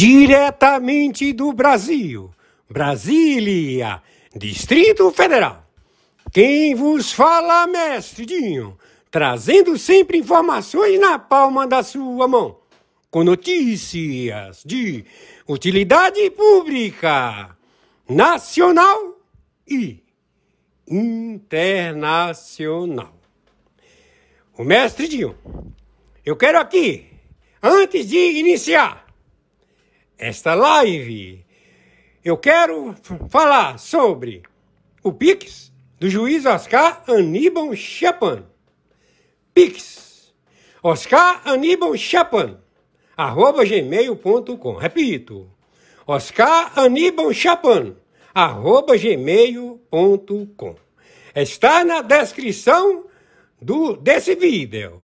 Diretamente do Brasil, Brasília, Distrito Federal. Quem vos fala, mestre Dinho, trazendo sempre informações na palma da sua mão, com notícias de utilidade pública, nacional e internacional. O mestre Dinho, eu quero aqui, antes de iniciar esta live, eu quero falar sobre o Pix do juiz Oscar Aníbal Chapan. Pix, Oscar Aníbal Chapan, @gmail.com. Repito, Oscar Aníbal Chapan, @gmail.com. Está na descrição desse vídeo.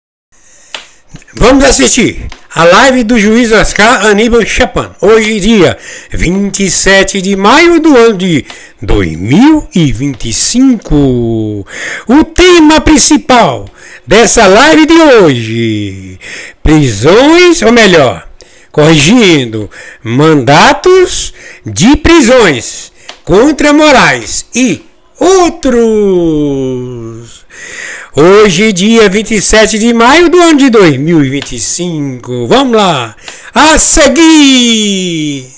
Vamos assistir a live do juiz Oscar Aníbal Chapan, hoje dia 27 de maio do ano de 2025. O tema principal dessa live de hoje: prisões, ou melhor, corrigindo, mandatos de prisões contra Moraes e outros. Hoje, dia 27 de maio do ano de 2025. Vamos lá, a seguir!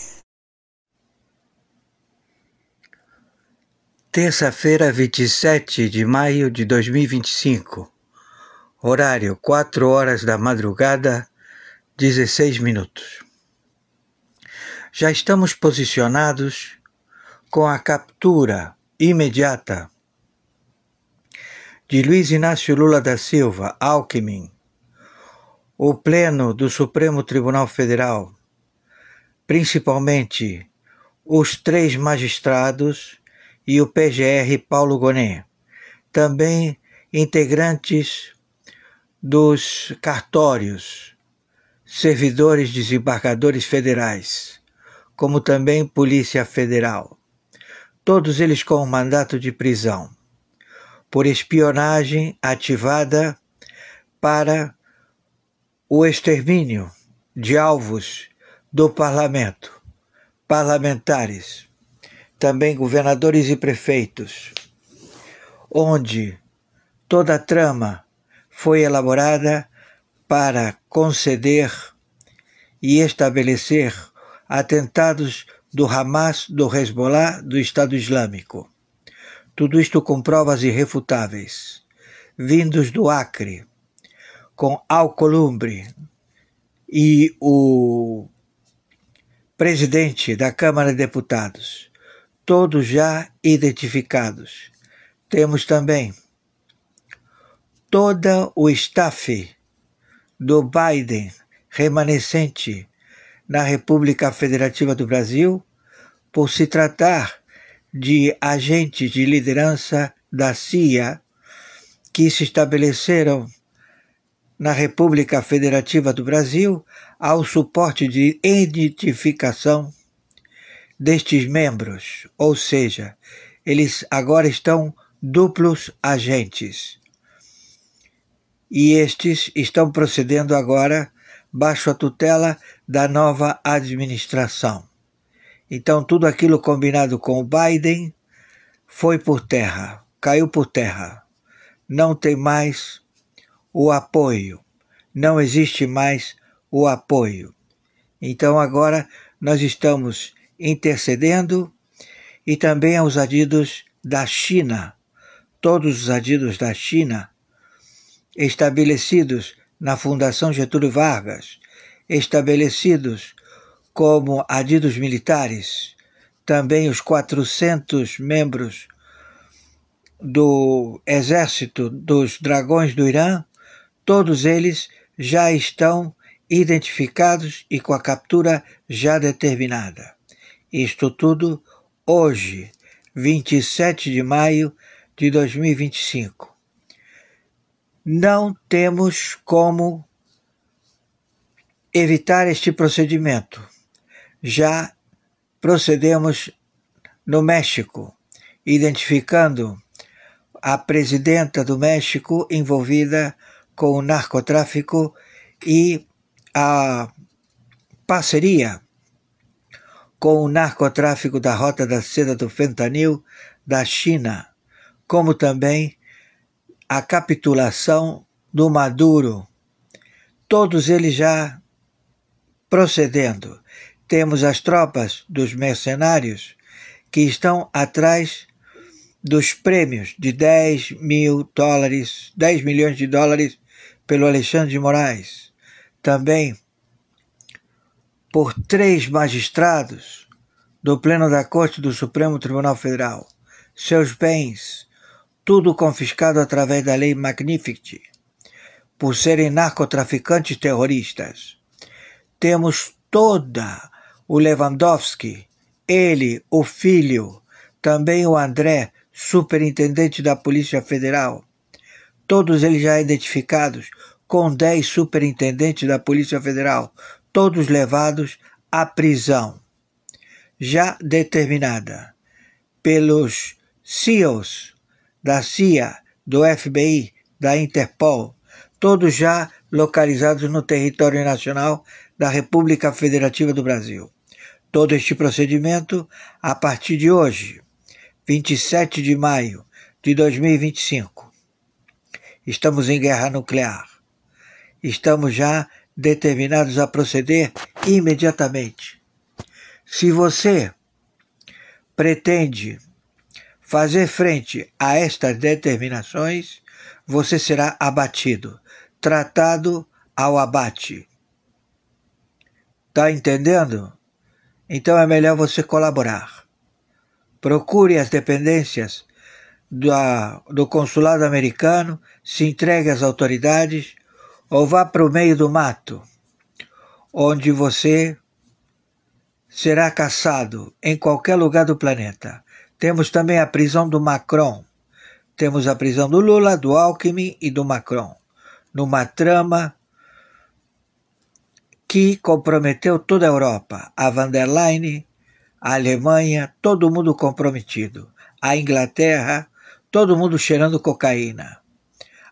Terça-feira, 27 de maio de 2025. Horário, 4 horas da madrugada, 16 minutos. Já estamos posicionados com a captura imediata de Luiz Inácio Lula da Silva, Alckmin, o Pleno do Supremo Tribunal Federal, principalmente os 3 magistrados e o PGR Paulo Gonet, também integrantes dos cartórios, servidores desembargadores federais, como também Polícia Federal, todos eles com mandato de prisão por espionagem ativada para o extermínio de alvos do parlamento, parlamentares, também governadores e prefeitos, onde toda a trama foi elaborada para conceder e estabelecer atentados do Hamas, do Hezbollah, do Estado Islâmico. Tudo isto com provas irrefutáveis, vindos do Acre, com Alcolumbre e o presidente da Câmara de Deputados, todos já identificados. Temos também todo o staff do Biden remanescente na República Federativa do Brasil, por se tratar de agentes de liderança da CIA que se estabeleceram na República Federativa do Brasil ao suporte de identificação destes membros, ou seja, eles agora estão duplos agentes. E estes estão procedendo agora baixo a tutela da nova administração. Então, tudo aquilo combinado com o Biden foi por terra, caiu por terra. Não tem mais o apoio, não existe mais o apoio. Então, agora nós estamos intercedendo e também aos adidos da China, todos os adidos da China, estabelecidos na Fundação Getúlio Vargas, estabelecidos como adidos militares, também os 400 membros do Exército dos Dragões do Irã, todos eles já estão identificados e com a captura já determinada. Isto tudo hoje, 27 de maio de 2025. Não temos como evitar este procedimento. Já procedemos no México, identificando a presidenta do México envolvida com o narcotráfico e a parceria com o narcotráfico da Rota da Seda do Fentanil da China, como também a capitulação do Maduro. Todos eles já procedendo. Temos as tropas dos mercenários que estão atrás dos prêmios de 10 milhões de dólares pelo Alexandre de Moraes. Também por 3 magistrados do Pleno da Corte do Supremo Tribunal Federal. Seus bens, tudo confiscado através da Lei Magnificat, por serem narcotraficantes terroristas. Temos toda o Lewandowski, ele, o filho, também o André, superintendente da Polícia Federal. Todos eles já identificados com 10 superintendentes da Polícia Federal, todos levados à prisão, já determinada pelos CEOs da CIA, do FBI, da Interpol, todos já localizados no território nacional da República Federativa do Brasil. Todo este procedimento, a partir de hoje, 27 de maio de 2025, estamos em guerra nuclear. Estamos já determinados a proceder imediatamente. Se você pretende fazer frente a estas determinações, você será abatido, tratado ao abate. Tá entendendo? Então é melhor você colaborar. Procure as dependências do consulado americano, se entregue às autoridades ou vá para o meio do mato, onde você será caçado em qualquer lugar do planeta. Temos também a prisão do Macron. Temos a prisão do Lula, do Alckmin e do Macron, numa trama que comprometeu toda a Europa, a Van der Leyen, a Alemanha, todo mundo comprometido, a Inglaterra, todo mundo cheirando cocaína,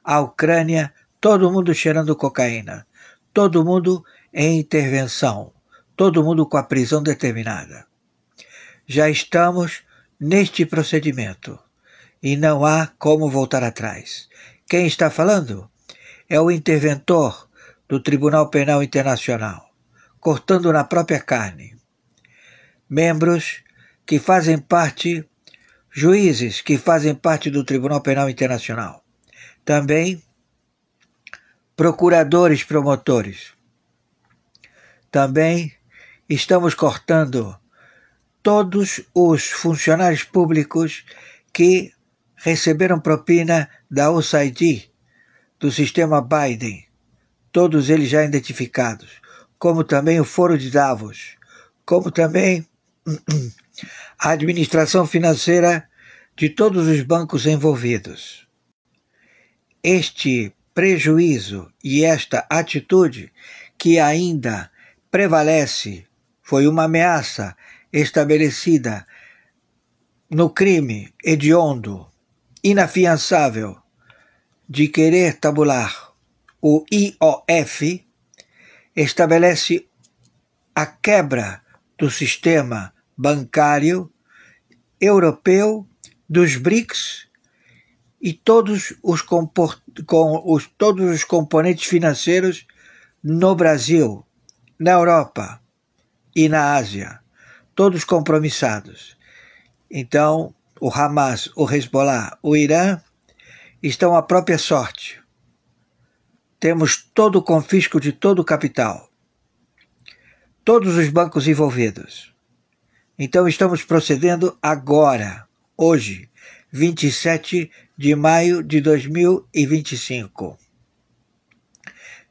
a Ucrânia, todo mundo cheirando cocaína, todo mundo em intervenção, todo mundo com a prisão determinada. Já estamos neste procedimento e não há como voltar atrás. Quem está falando é o interventor do Tribunal Penal Internacional, cortando na própria carne. Membros que fazem parte, juízes que fazem parte do Tribunal Penal Internacional. Também procuradores, promotores. Também estamos cortando todos os funcionários públicos que receberam propina da USAID, do sistema Biden, todos eles já identificados, como também o Foro de Davos, como também a administração financeira de todos os bancos envolvidos. Este prejuízo e esta atitude que ainda prevalece foi uma ameaça estabelecida no crime hediondo, inafiançável, de querer tabular o IOF, estabelece a quebra do sistema bancário europeu, dos BRICS e todos os componentes financeiros no Brasil, na Europa e na Ásia, todos compromissados. Então, o Hamas, o Hezbollah, o Irã estão à própria sorte. Temos todo o confisco de todo o capital, todos os bancos envolvidos. Então estamos procedendo agora, hoje, 27 de maio de 2025.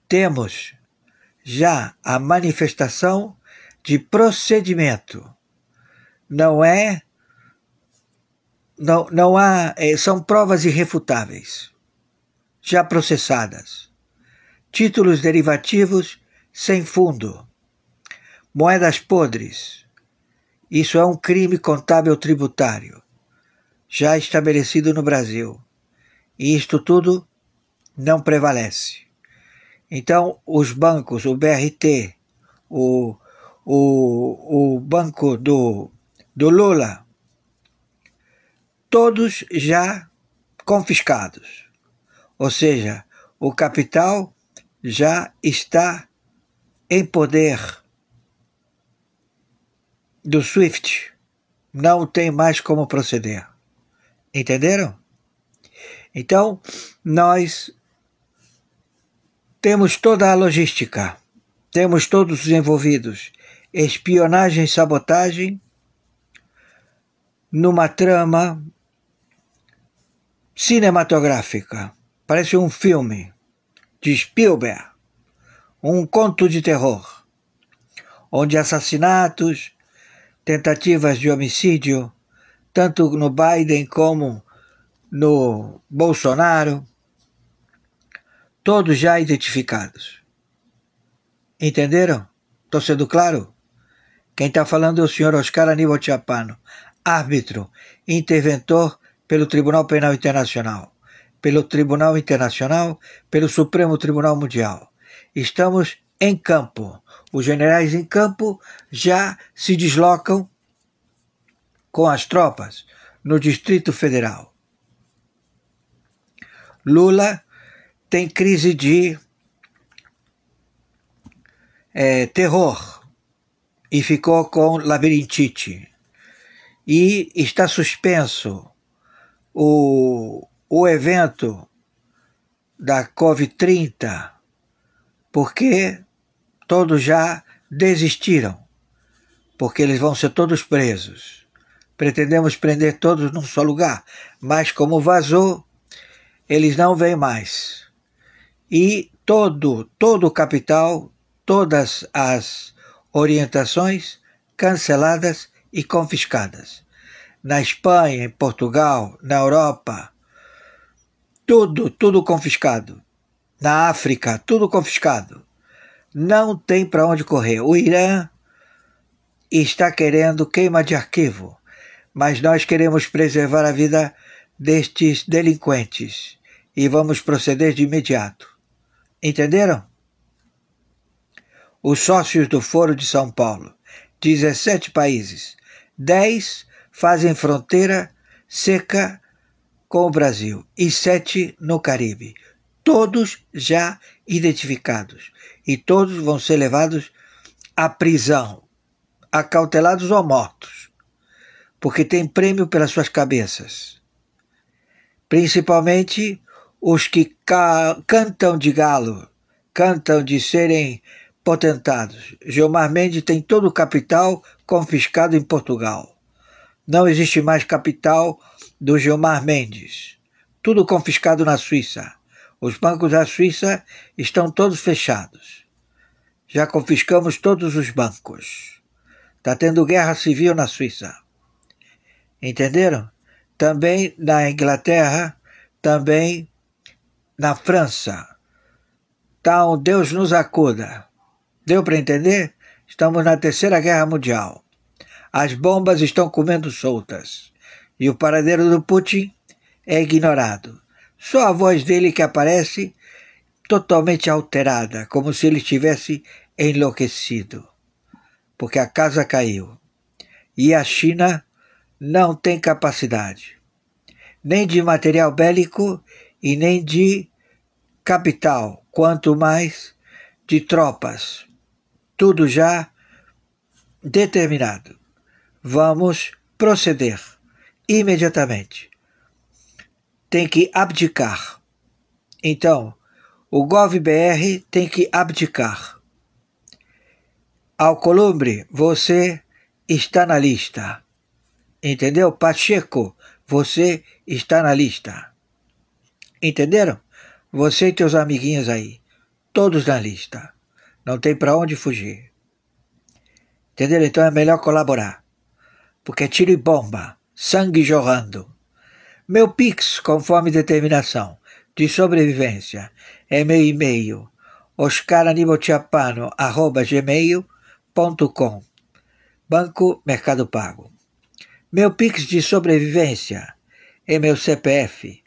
Temos já a manifestação de procedimento. Não há, são provas irrefutáveis, já processadas. Títulos derivativos sem fundo, moedas podres. Isso é um crime contábil tributário, já estabelecido no Brasil. E isto tudo não prevalece. Então, os bancos, o BRT, o o banco do Lula, todos já confiscados. Ou seja, o capital já está em poder do SWIFT. Não tem mais como proceder. Entenderam? Então, nós temos toda a logística, temos todos os envolvidos, espionagem e sabotagem, numa trama cinematográfica. Parece um filme de Spielberg, um conto de terror, onde assassinatos, tentativas de homicídio, tanto no Biden como no Bolsonaro, todos já identificados. Entenderam? Estou sendo claro? Quem está falando é o senhor Oscar Aníbal Chapano, árbitro, interventor pelo Tribunal Penal Internacional, pelo Tribunal Internacional, pelo Supremo Tribunal Mundial. Estamos em campo. Os generais em campo já se deslocam com as tropas no Distrito Federal. Lula tem crise de terror e ficou com labirintite. E está suspenso o evento da Covid-30 porque todos já desistiram, porque eles vão ser todos presos. Pretendemos prender todos num só lugar, mas como vazou, eles não vêm mais. E todo o capital, todas as orientações canceladas e confiscadas. Na Espanha, em Portugal, na Europa, tudo confiscado. Na África, tudo confiscado. Não tem para onde correr. O Irã está querendo queima de arquivo, mas nós queremos preservar a vida destes delinquentes e vamos proceder de imediato. Entenderam? Os sócios do Foro de São Paulo, 17 países, 10 fazem fronteira seca com o Brasil e 7 no Caribe. Todos já identificados e todos vão ser levados à prisão, acautelados ou mortos, porque tem prêmio pelas suas cabeças. Principalmente os que cantam de galo, cantam de serem potentados. Gilmar Mendes tem todo o capital confiscado em Portugal. Não existe mais capital do Gilmar Mendes. Tudo confiscado na Suíça. Os bancos da Suíça estão todos fechados. Já confiscamos todos os bancos. Está tendo guerra civil na Suíça. Entenderam? Também na Inglaterra, também na França. Então, Deus nos acuda. Deu para entender? Estamos na Terceira Guerra Mundial. As bombas estão comendo soltas. E o paradeiro do Putin é ignorado. Só a voz dele que aparece totalmente alterada, como se ele estivesse enlouquecido. Porque a casa caiu. E a China não tem capacidade, nem de material bélico e nem de capital, quanto mais de tropas. Tudo já determinado. Vamos proceder imediatamente. Tem que abdicar. Então, o GovBR tem que abdicar. Alcolumbre, você está na lista. Entendeu? Pacheco, você está na lista. Entenderam? Você e teus amiguinhos aí, todos na lista. Não tem para onde fugir. Entenderam? Então é melhor colaborar. Porque é tiro e bomba, sangue jorrando. Meu Pix, conforme determinação, de sobrevivência, é meu e-mail, oscaranibalchapano@gmail.com. Banco Mercado Pago. Meu Pix de sobrevivência é meu CPF,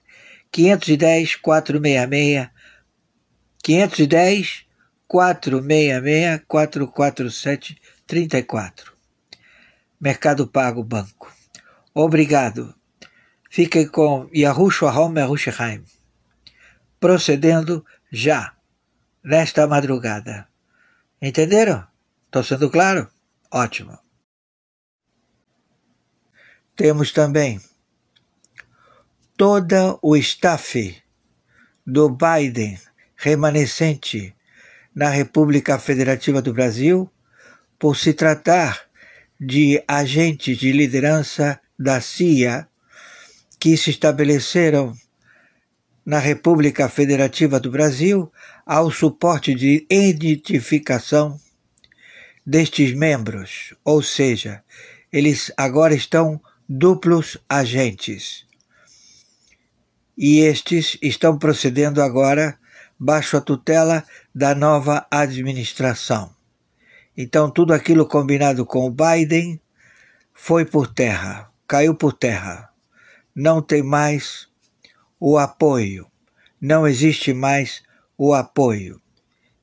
510-466-447 34. Mercado Pago Banco. Obrigado. Fiquem com Yahushua Merushaim. Procedendo já, nesta madrugada. Entenderam? Estou sendo claro? Ótimo. Temos também todo o staff do Biden remanescente na República Federativa do Brasil, por se tratar de agentes de liderança da CIA que se estabeleceram na República Federativa do Brasil ao suporte de identificação destes membros, ou seja, eles agora estão duplos agentes. E estes estão procedendo agora baixo a tutela da nova administração. Então tudo aquilo combinado com o Biden foi por terra, caiu por terra. Não tem mais o apoio, não existe mais o apoio.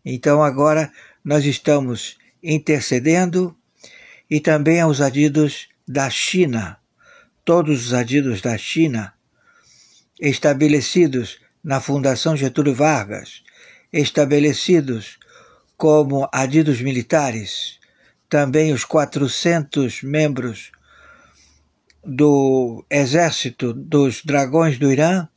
Então agora nós estamos intercedendo e também aos adidos da China, todos os adidos da China estabelecidos na Fundação Getúlio Vargas, estabelecidos como adidos militares, também os 400 membros do Exército dos Dragões do Irã,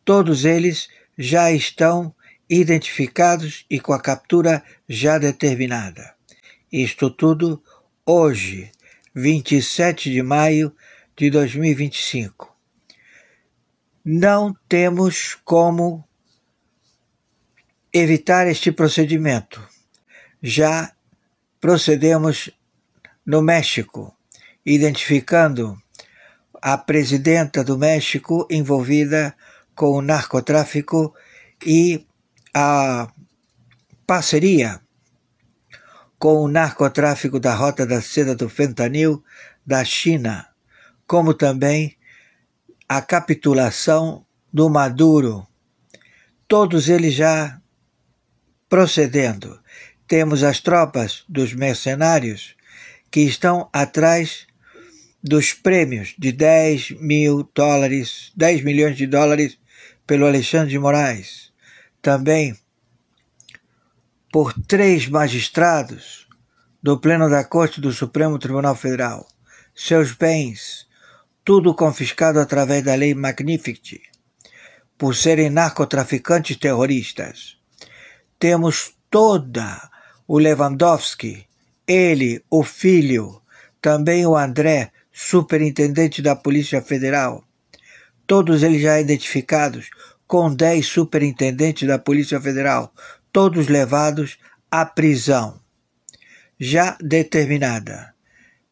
todos eles já estão identificados e com a captura já determinada. Isto tudo hoje, 27 de maio de 2025. Não temos como evitar este procedimento. Já procedemos no México, identificando a presidenta do México envolvida com o narcotráfico e a parceria com o narcotráfico da Rota da Seda do Fentanil da China, como também a capitulação do Maduro. Todos eles já procedendo. Temos as tropas dos mercenários que estão atrás dos prêmios de 10 milhões de dólares pelo Alexandre de Moraes. Também por 3 magistrados do Pleno da Corte do Supremo Tribunal Federal. Seus bens, tudo confiscado através da Lei Magnificat, por serem narcotraficantes terroristas. Temos toda o Lewandowski, ele, o filho, também o André, superintendente da Polícia Federal, todos eles já identificados com 10 superintendentes da Polícia Federal, todos levados à prisão, já determinada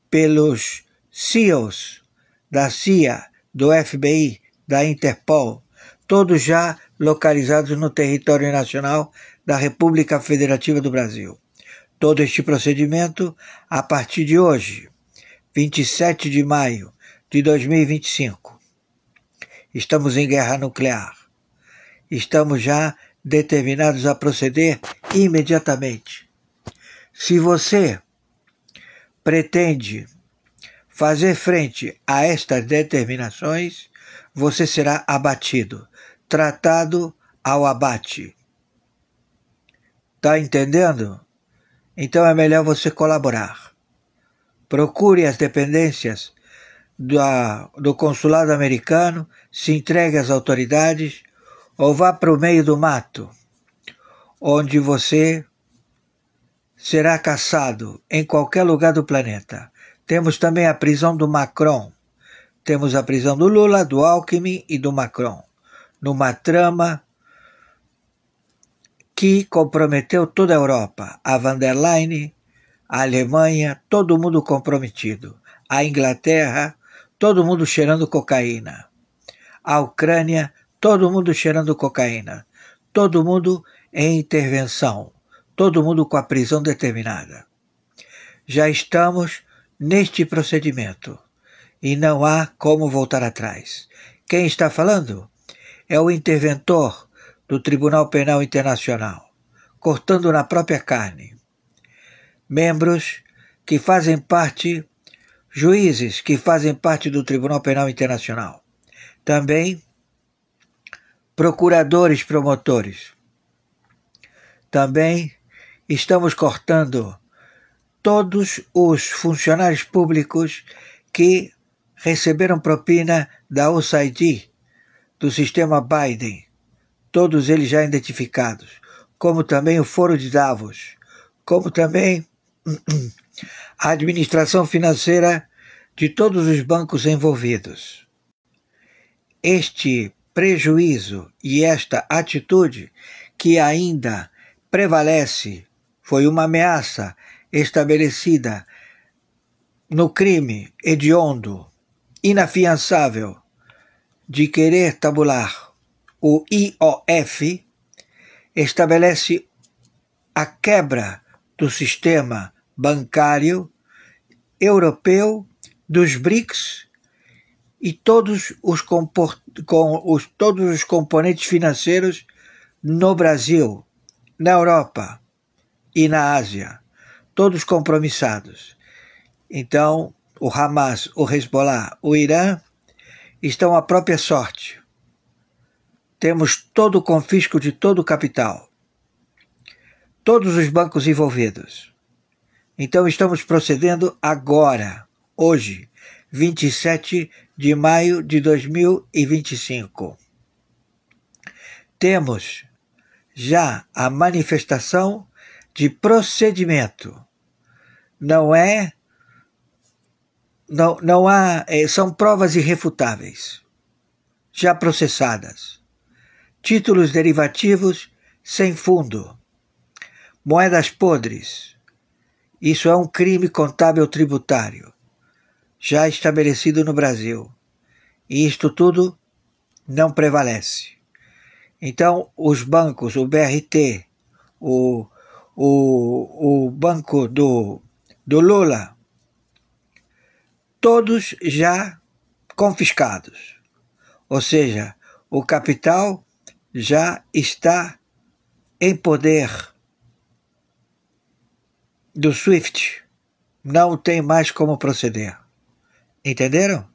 pelos CEOs da CIA, do FBI, da Interpol, todos já localizados no território nacional da República Federativa do Brasil. Todo este procedimento, a partir de hoje, 27 de maio de 2025, estamos em guerra nuclear. Estamos já determinados a proceder imediatamente. Se você pretende fazer frente a estas determinações, você será abatido, tratado ao abate. Está entendendo? Então é melhor você colaborar. Procure as dependências do consulado americano, se entregue às autoridades ou vá para o meio do mato, onde você será caçado em qualquer lugar do planeta. Temos também a prisão do Macron. Temos a prisão do Lula, do Alckmin e do Macron, numa trama que comprometeu toda a Europa, a Van der Leyen, a Alemanha, todo mundo comprometido, a Inglaterra, todo mundo cheirando cocaína, a Ucrânia, todo mundo cheirando cocaína, todo mundo em intervenção, todo mundo com a prisão determinada. Já estamos neste procedimento e não há como voltar atrás. Quem está falando é o interventor do Tribunal Penal Internacional, cortando na própria carne. Membros que fazem parte, juízes que fazem parte do Tribunal Penal Internacional. Também procuradores, promotores. Também estamos cortando todos os funcionários públicos que receberam propina da USAID, do sistema Biden, todos eles já identificados, como também o Foro de Davos, como também a administração financeira de todos os bancos envolvidos. Este prejuízo e esta atitude que ainda prevalece foi uma ameaça estabelecida no crime hediondo, inafiançável, de querer tabular o IOF, estabelece a quebra do sistema bancário europeu, dos BRICS e todos os componentes financeiros no Brasil, na Europa e na Ásia, todos compromissados. Então, o Hamas, o Hezbollah, o Irã estão à própria sorte. Temos todo o confisco de todo o capital, todos os bancos envolvidos. Então estamos procedendo agora, hoje, 27 de maio de 2025. Temos já a manifestação de procedimento. Não há, são provas irrefutáveis, já processadas. Títulos derivativos sem fundo, moedas podres. Isso é um crime contábil tributário, já estabelecido no Brasil. E isto tudo não prevalece. Então, os bancos, o BRT, o banco do Lula, todos já confiscados. Ou seja, o capital já está em poder do SWIFT. Não tem mais como proceder. Entenderam?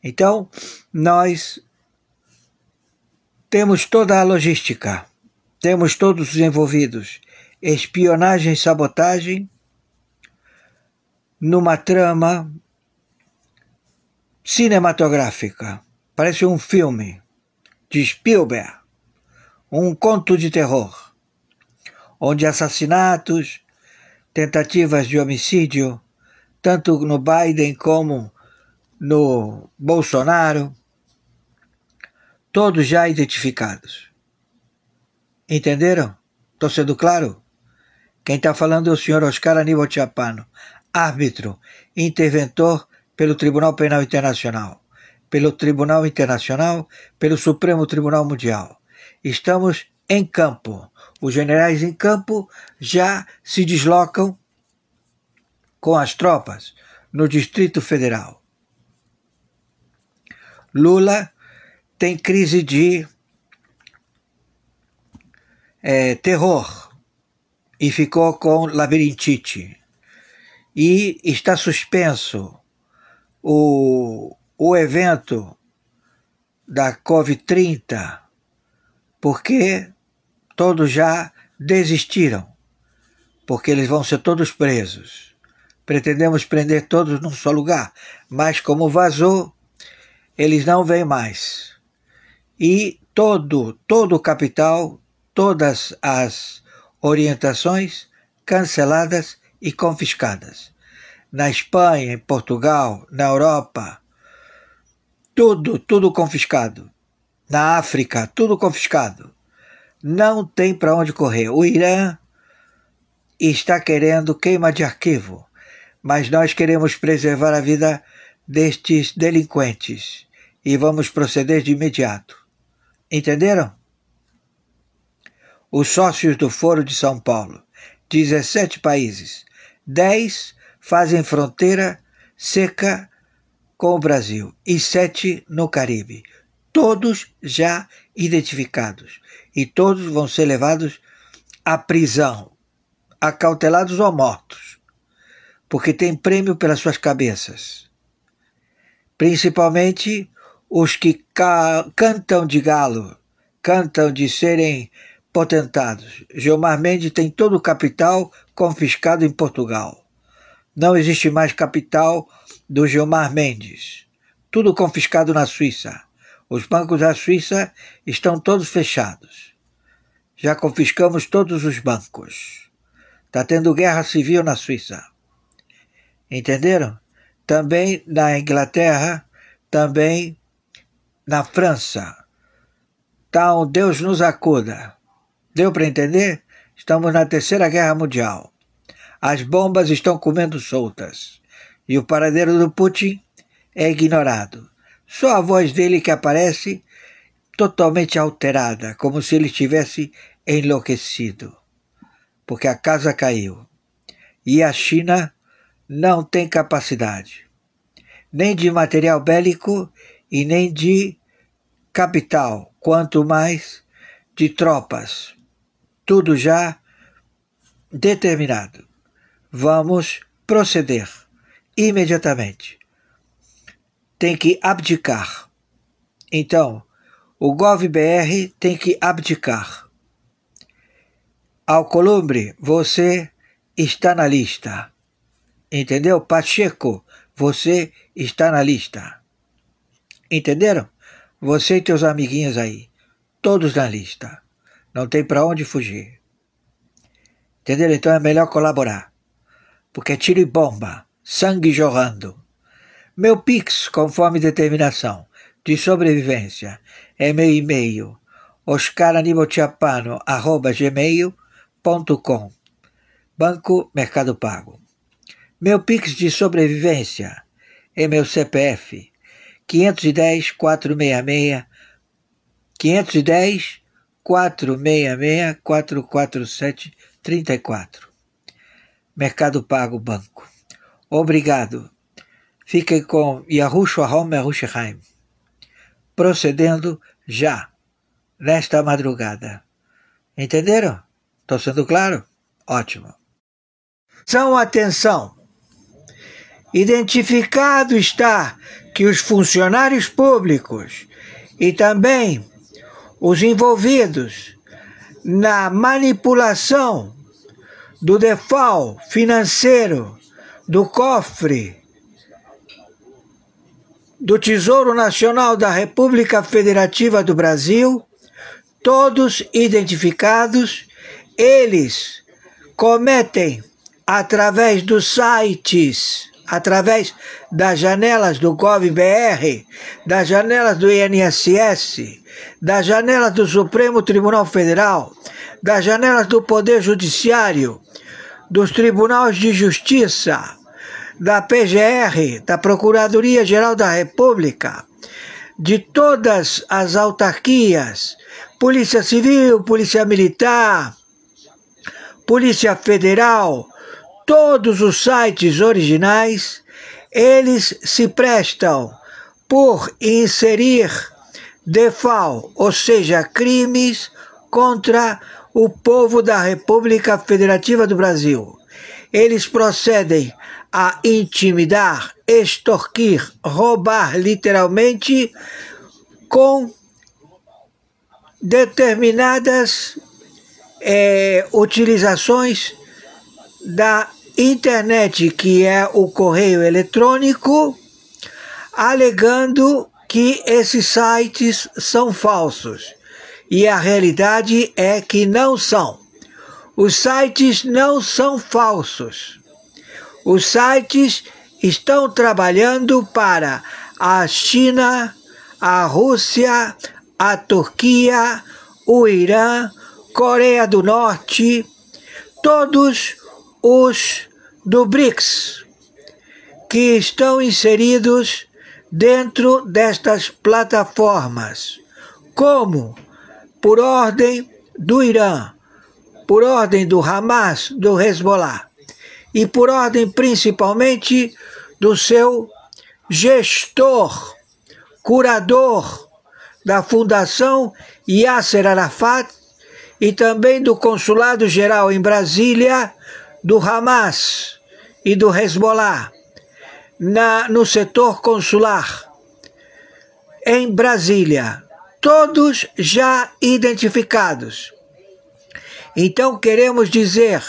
Então, nós temos toda a logística, temos todos os envolvidos, espionagem e sabotagem, numa trama cinematográfica. Parece um filme de Spielberg, um conto de terror, onde assassinatos, tentativas de homicídio, tanto no Biden como no Bolsonaro, todos já identificados. Entenderam? Estou sendo claro? Quem está falando é o senhor Oscar Aníbal Chapano, árbitro, interventor pelo Tribunal Penal Internacional, pelo Supremo Tribunal Mundial. Estamos em campo. Os generais em campo já se deslocam com as tropas no Distrito Federal. Lula tem crise de terror e ficou com labirintite. E está suspenso o evento da Covid-30 porque todos já desistiram, porque eles vão ser todos presos. Pretendemos prender todos num só lugar, mas como vazou, eles não vêm mais. E todo o capital, todas as orientações canceladas e confiscadas. Na Espanha, em Portugal, na Europa, tudo confiscado. Na África, tudo confiscado. Não tem para onde correr. O Irã está querendo queima de arquivo, mas nós queremos preservar a vida destes delinquentes e vamos proceder de imediato. Entenderam? Os sócios do Foro de São Paulo, 17 países, 10 fazem fronteira seca com o Brasil e 7 no Caribe. Todos já identificados e todos vão ser levados à prisão, acautelados ou mortos. porque tem prêmio pelas suas cabeças. Principalmente os que cantam de galo, cantam de serem potentados. Gilmar Mendes tem todo o capital confiscado em Portugal. Não existe mais capital do Gilmar Mendes. Tudo confiscado na Suíça. Os bancos da Suíça estão todos fechados. Já confiscamos todos os bancos. Está tendo guerra civil na Suíça. Entenderam? Também na Inglaterra, também na França. Então, Deus nos acuda. Deu para entender? Estamos na Terceira Guerra Mundial. As bombas estão comendo soltas. E o paradeiro do Putin é ignorado. Só a voz dele que aparece totalmente alterada, como se ele estivesse enlouquecido. Porque a casa caiu. E a China não tem capacidade, nem de material bélico e nem de capital, quanto mais de tropas. Tudo já determinado. Vamos proceder imediatamente. Tem que abdicar. Então, o GovBR tem que abdicar. Alcolumbre, você está na lista. Entendeu? Pacheco, você está na lista. Entenderam? Você e teus amiguinhos aí, todos na lista. Não tem para onde fugir. Entenderam? Então é melhor colaborar. Porque é tiro e bomba, sangue jorrando. Meu Pix, conforme determinação, de sobrevivência, é meu e-mail, oscaranibalchapano@gmail.com. Banco Mercado Pago. Meu Pix de sobrevivência é meu CPF, 510-466-447-34. Mercado Pago Banco. Obrigado. Fiquem com Yahushua Hom Yerushalayim. Procedendo já, nesta madrugada. Entenderam? Estou sendo claro? Ótimo. Atenção! Identificado está que os funcionários públicos e também os envolvidos na manipulação do default financeiro do cofre do Tesouro Nacional da República Federativa do Brasil, todos identificados, eles cometem através dos sites, através das janelas do GovBR, das janelas do INSS, das janelas do Supremo Tribunal Federal, das janelas do Poder Judiciário, dos Tribunais de Justiça, da PGR, da Procuradoria-Geral da República, de todas as autarquias, Polícia Civil, Polícia Militar, Polícia Federal, todos os sites originais, eles se prestam por inserir default, ou seja, crimes contra o povo da República Federativa do Brasil. Eles procedem a intimidar, extorquir, roubar literalmente com determinadas utilizações da internet, que é o correio eletrônico, alegando que esses sites são falsos. E a realidade é que não são. Os sites não são falsos. Os sites estão trabalhando para a China, a Rússia, a Turquia, o Irã, Coreia do Norte, todos os do BRICS, que estão inseridos dentro destas plataformas, como por ordem do Irã, por ordem do Hamas, do Hezbollah, e por ordem principalmente do seu gestor, curador da Fundação Yasser Arafat e também do Consulado Geral em Brasília, do Hamas e do Hezbollah no setor consular em Brasília, todos já identificados. Então queremos dizer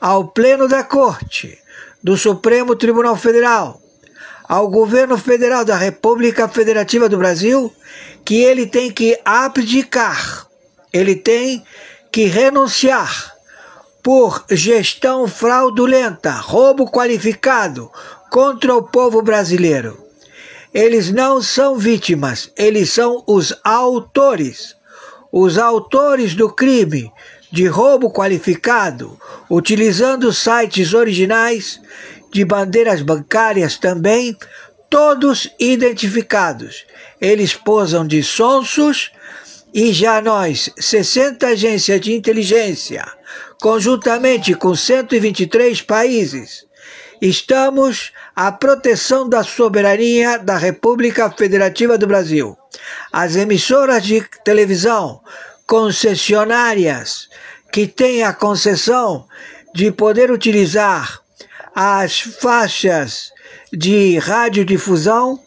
ao Pleno da Corte, do Supremo Tribunal Federal, ao Governo Federal da República Federativa do Brasil, que ele tem que abdicar, ele tem que renunciar por gestão fraudulenta, roubo qualificado contra o povo brasileiro. Eles não são vítimas, eles são os autores do crime de roubo qualificado, utilizando sites originais de bandeiras bancárias também, todos identificados. Eles posam de sonsos e já nós, 60 agências de inteligência, conjuntamente com 123 países, estamos à proteção da soberania da República Federativa do Brasil. As emissoras de televisão concessionárias que têm a concessão de poder utilizar as faixas de radiodifusão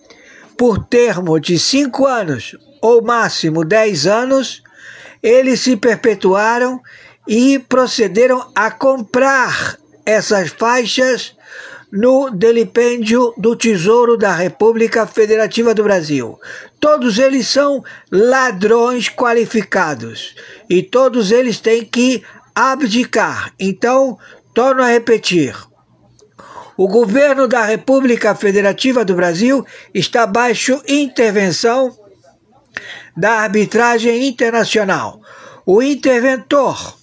por termo de 5 anos ou máximo 10 anos, eles se perpetuaram e procederam a comprar essas faixas no delipêndio do Tesouro da República Federativa do Brasil. Todos eles são ladrões qualificados e todos eles têm que abdicar. Então, torno a repetir, o governo da República Federativa do Brasil está baixo intervenção da arbitragem internacional. O interventor,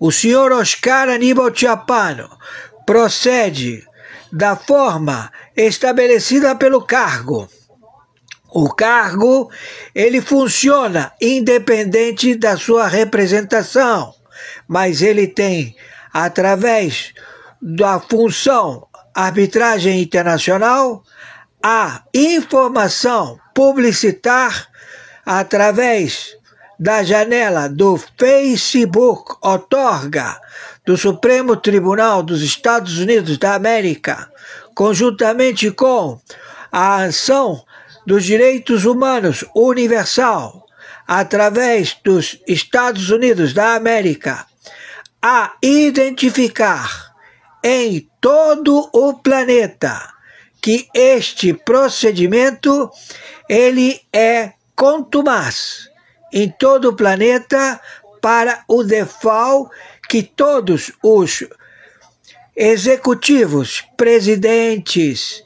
o senhor Oscar Aníbal Chapano, procede da forma estabelecida pelo cargo. O cargo, ele funciona independente da sua representação, mas ele tem, através da função arbitragem internacional, a informação publicitar através da janela do Facebook outorga do Supremo Tribunal dos Estados Unidos da América, conjuntamente com a ação dos direitos humanos universal, através dos Estados Unidos da América, a identificar em todo o planeta que este procedimento ele é contumaz em todo o planeta para o default que todos os executivos, presidentes,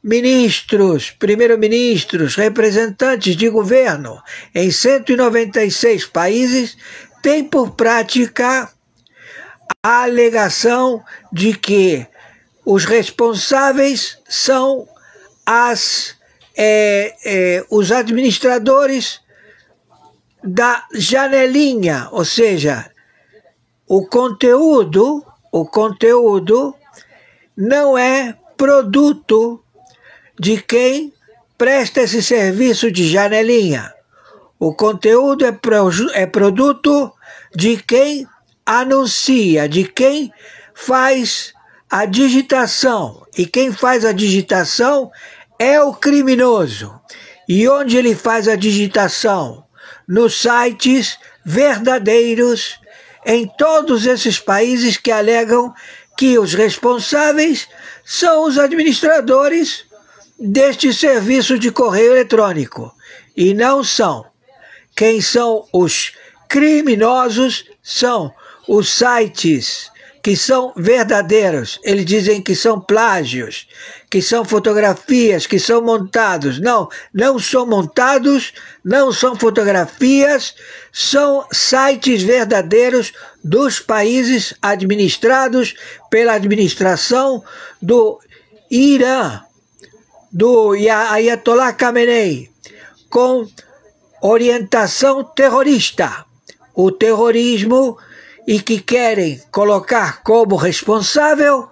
ministros, primeiro-ministros, representantes de governo em 196 países têm por prática a alegação de que os responsáveis são os administradores da janelinha, ou seja, o conteúdo não é produto de quem presta esse serviço de janelinha. O conteúdo é produto de quem anuncia, de quem faz a digitação. E quem faz a digitação é o criminoso. E onde ele faz a digitação? Nos sites verdadeiros em todos esses países que alegam que os responsáveis são os administradores deste serviço de correio eletrônico. E não são. Quem são os criminosos são os sites que são verdadeiros. Eles dizem que são plágios, que são fotografias, que são montados. Não, não são montados, não são fotografias, são sites verdadeiros dos países administrados pela administração do Irã, do Ayatollah Khamenei, com orientação terrorista. O terrorismo e que querem colocar como responsável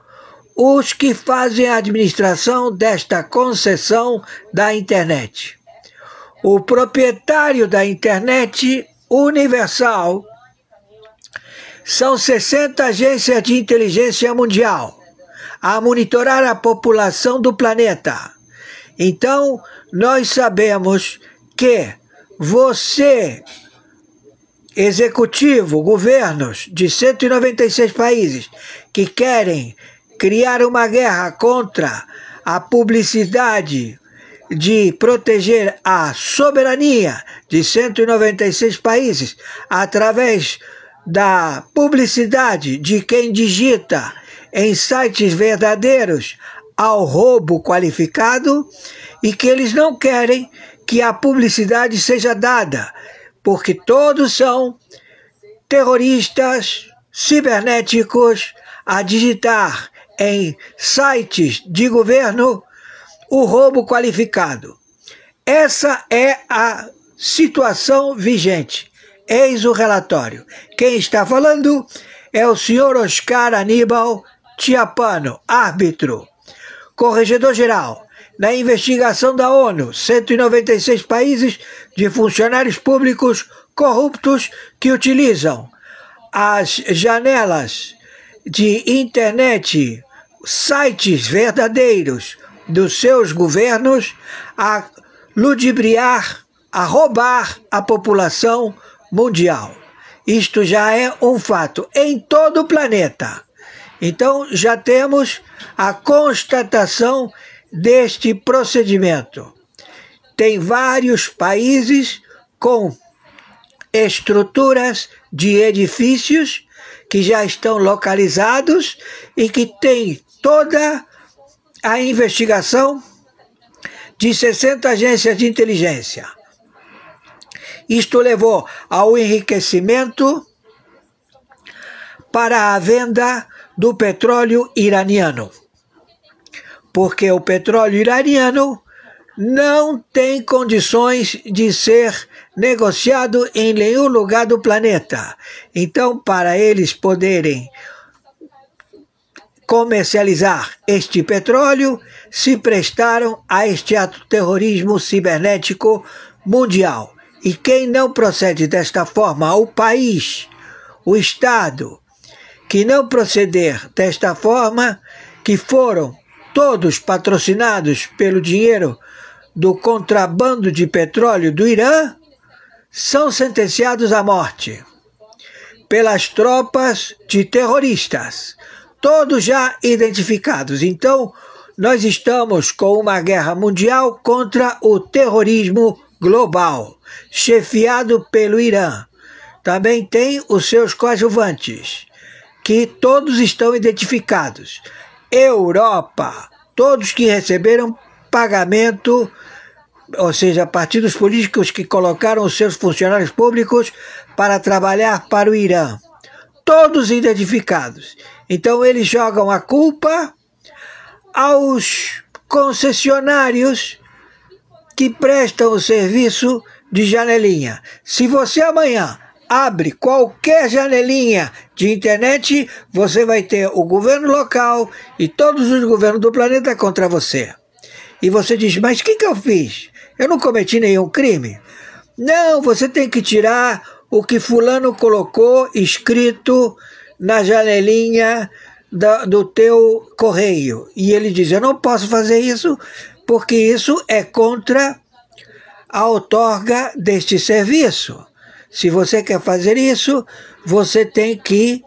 os que fazem a administração desta concessão da internet. O proprietário da internet universal são 60 agências de inteligência mundial. a monitorar a população do planeta. Então, nós sabemos que você, executivo, governos de 196 países que querem criar uma guerra contra a publicidade de proteger a soberania de 196 países através da publicidade de quem digita em sites verdadeiros ao roubo qualificado, e que eles não querem que a publicidade seja dada, porque todos são terroristas cibernéticos a digitar em sites de governo o roubo qualificado. Essa é a situação vigente. Eis o relatório. Quem está falando é o senhor Oscar Aníbal Chiappano, árbitro, corregedor-geral, na investigação da ONU, 196 países de funcionários públicos corruptos que utilizam as janelas de internet, sites verdadeiros dos seus governos a ludibriar, a roubar a população mundial. Isto já é um fato em todo o planeta. Então já temos a constatação deste procedimento. Tem vários países com estruturas de edifícios que já estão localizados e que tem toda a investigação de 60 agências de inteligência. Isto levou ao enriquecimento para a venda do petróleo iraniano, porque o petróleo iraniano não tem condições de ser negociado em nenhum lugar do planeta. Então, para eles poderem comercializar este petróleo, se prestaram a este ato terrorismo cibernético mundial. E quem não procede desta forma, o país, o Estado, que não proceder desta forma, que foram todos patrocinados pelo dinheiro do contrabando de petróleo do Irã, são sentenciados à morte pelas tropas de terroristas, todos já identificados. Então, nós estamos com uma guerra mundial contra o terrorismo global, chefiado pelo Irã. Também tem os seus coadjuvantes, que todos estão identificados. Europa, todos que receberam pagamento, ou seja, partidos políticos que colocaram os seus funcionários públicos para trabalhar para o Irã. Todos identificados. Então eles jogam a culpa aos concessionários que prestam o serviço de janelinha. Se você amanhã abre qualquer janelinha de internet, você vai ter o governo local e todos os governos do planeta contra você. E você diz, mas o que eu fiz? Eu não cometi nenhum crime. Não, você tem que tirar o que fulano colocou escrito na janelinha do teu correio. E ele diz, eu não posso fazer isso porque isso é contra a outorga deste serviço. Se você quer fazer isso, você tem que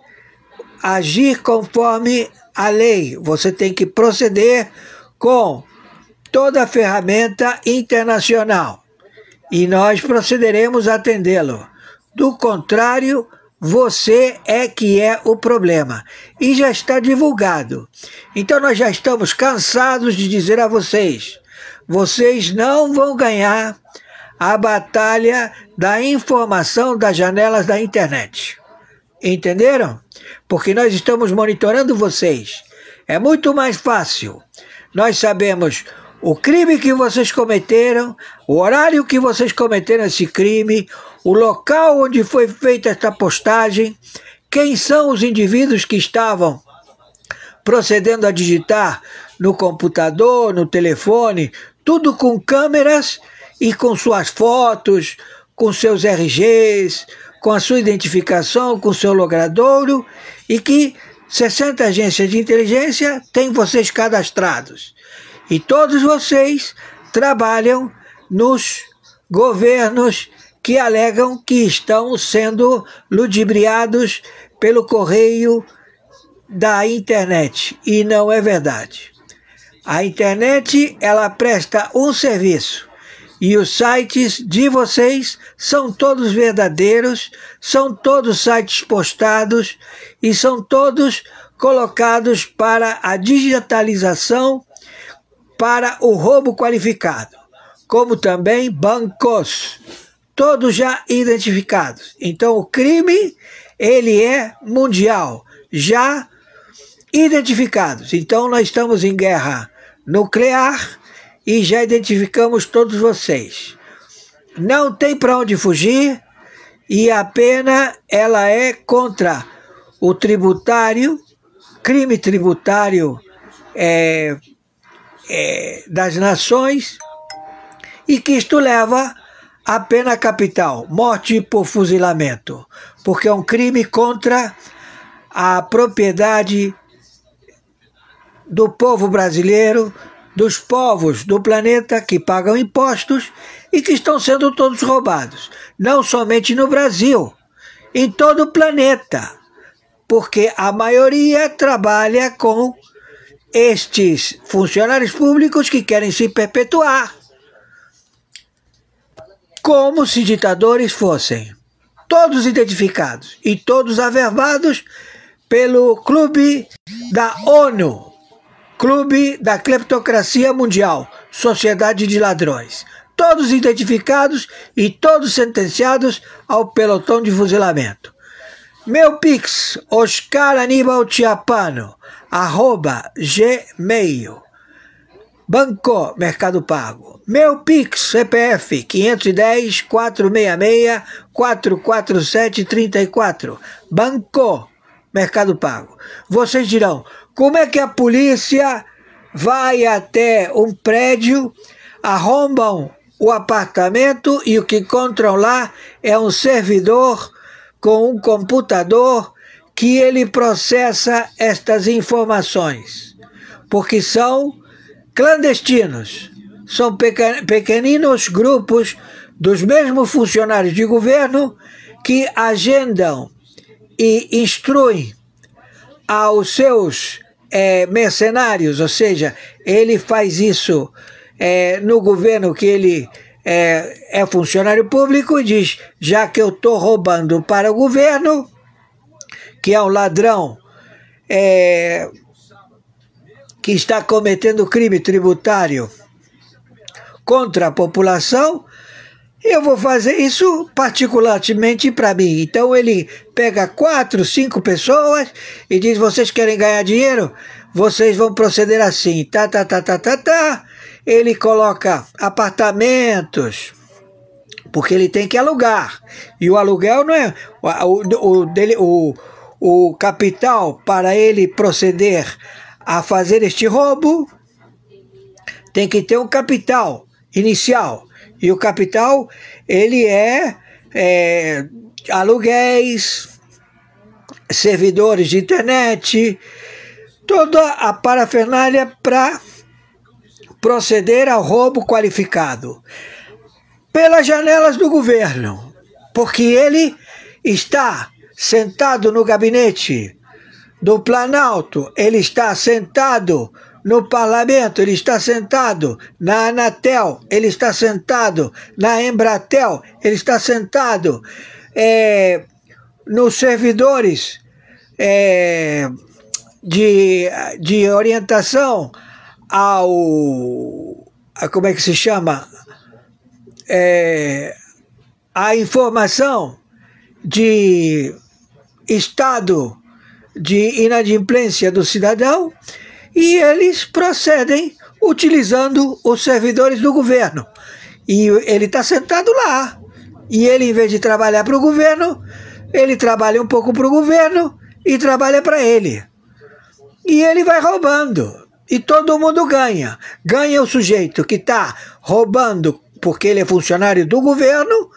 agir conforme a lei. Você tem que proceder com toda a ferramenta internacional. E nós procederemos a atendê-lo. Do contrário, você é que é o problema. E já está divulgado. Então nós já estamos cansados de dizer a vocês, vocês não vão ganhar a batalha da informação das janelas da internet. Entenderam? Porque nós estamos monitorando vocês. É muito mais fácil. Nós sabemos o crime que vocês cometeram, o horário que vocês cometeram esse crime, o local onde foi feita esta postagem, quem são os indivíduos que estavam procedendo a digitar no computador, no telefone, tudo com câmeras e com suas fotos, com seus RGs, com a sua identificação, com seu logradouro, e que 60 agências de inteligência têm vocês cadastrados. E todos vocês trabalham nos governos que alegam que estão sendo ludibriados pelo correio da internet. E não é verdade. A internet, ela presta um serviço. E os sites de vocês são todos verdadeiros, são todos sites postados e são todos colocados para a digitalização, para o roubo qualificado, como também bancos, todos já identificados. Então o crime, ele é mundial, já identificados. Então nós estamos em guerra nuclear e já identificamos todos vocês. Não tem para onde fugir e a pena, ela é contra o tributário, crime tributário das nações, e que isto leva à pena capital, morte por fuzilamento, porque é um crime contra a propriedade do povo brasileiro, dos povos do planeta que pagam impostos e que estão sendo todos roubados. Não somente no Brasil, em todo o planeta, porque a maioria trabalha com estes funcionários públicos que querem se perpetuar como se ditadores fossem. Todos identificados e todos averbados pelo Clube da ONU, Clube da Cleptocracia Mundial, Sociedade de Ladrões. Todos identificados e todos sentenciados ao pelotão de fuzilamento. Meu Pix, oscaranibaltiapano@gmail. Banco, Mercado Pago. Meu Pix, CPF 510-466-447-34. Banco, Mercado Pago. Vocês dirão, como é que a polícia vai até um prédio, arrombam o apartamento e o que encontram lá é um servidor com um computador que ele processa estas informações? Porque são clandestinos, são pequeninos grupos dos mesmos funcionários de governo que agendam e instruem aos seus mercenários, ou seja, ele faz isso no governo que ele é funcionário público e diz, já que eu estou roubando para o governo, que é um ladrão que está cometendo crime tributário contra a população, eu vou fazer isso particularmente para mim. Então ele pega 4, 5 pessoas e diz, vocês querem ganhar dinheiro? Vocês vão proceder assim, Ele coloca apartamentos, porque ele tem que alugar. E o aluguel não é o capital para ele proceder a fazer este roubo. Tem que ter um capital inicial. E o capital, ele é aluguéis, servidores de internet, toda a parafernália para proceder ao roubo qualificado pelas janelas do governo, porque ele está sentado no gabinete do Planalto, ele está sentado no Parlamento, ele está sentado na Anatel, ele está sentado na Embratel, ele está sentado nos servidores de orientação como é que se chama? A informação de estado de inadimplência do cidadão, e eles procedem utilizando os servidores do governo. E ele está sentado lá. E ele, em vez de trabalhar para o governo, ele trabalha um pouco para o governo e trabalha para ele. E ele vai roubando. E todo mundo ganha. Ganha o sujeito que está roubando porque ele é funcionário do governo,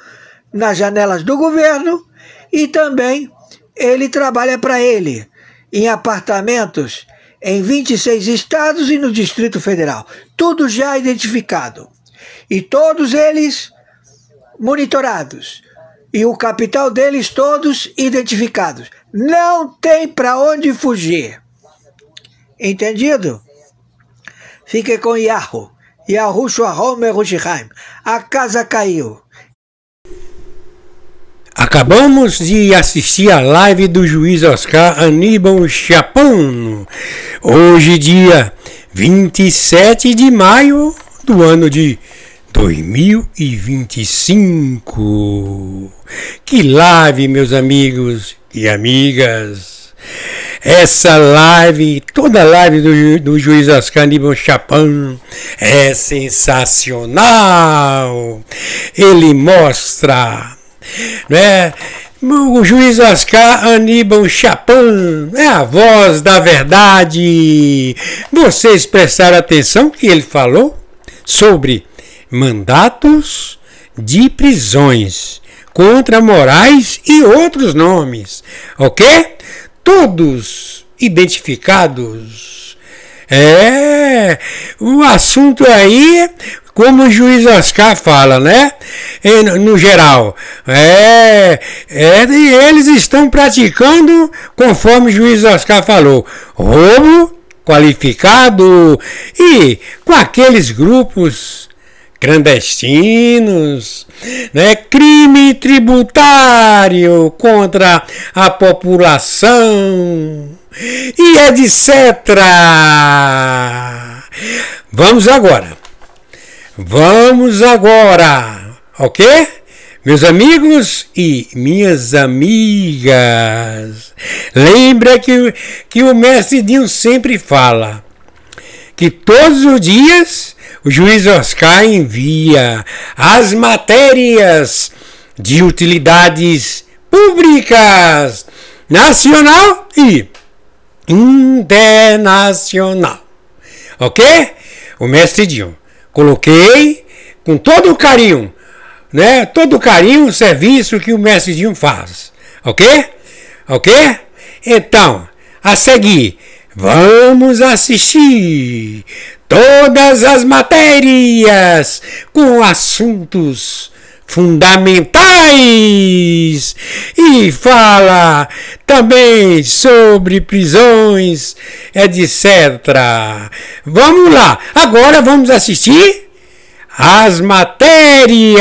nas janelas do governo, e também ele trabalha para ele. em apartamentos em 26 estados e no Distrito Federal. Tudo já identificado. E todos eles monitorados. E o capital deles todos identificados. Não tem para onde fugir. Entendido? Fique com Yahoo. Yahoo Shalom Yerushalayim. A casa caiu. Acabamos de assistir a live do juiz Oscar Aníbal Chapman, hoje dia 27 de maio do ano de 2025. Que live, meus amigos e amigas! Essa live, toda a live do juiz Oscar Aníbal Chapman é sensacional. Ele mostra, né? O juiz Oscar Aníbal Chapman é a voz da verdade. Vocês prestaram atenção que ele falou sobre mandatos de prisões contra Moraes e outros nomes, ok? Todos identificados. O assunto aí, como o juiz Oscar fala, né? No geral, eles estão praticando, conforme o juiz Oscar falou, roubo qualificado e com aqueles grupos clandestinos, né? Crime tributário contra a população e etc. Vamos agora, ok? Meus amigos e minhas amigas, lembra que o mestre Dinho sempre fala que todos os dias o juiz Oscar envia as matérias de utilidades públicas, nacional e internacional. Ok? O mestre Dinho. Coloquei com todo o carinho, né? Todo o carinho o serviço que o mestre Dinho faz. Ok? Ok? Então, a seguir, vamos assistir todas as matérias com assuntos fundamentais e fala também sobre prisões, etc. Vamos lá, agora vamos assistir as matérias.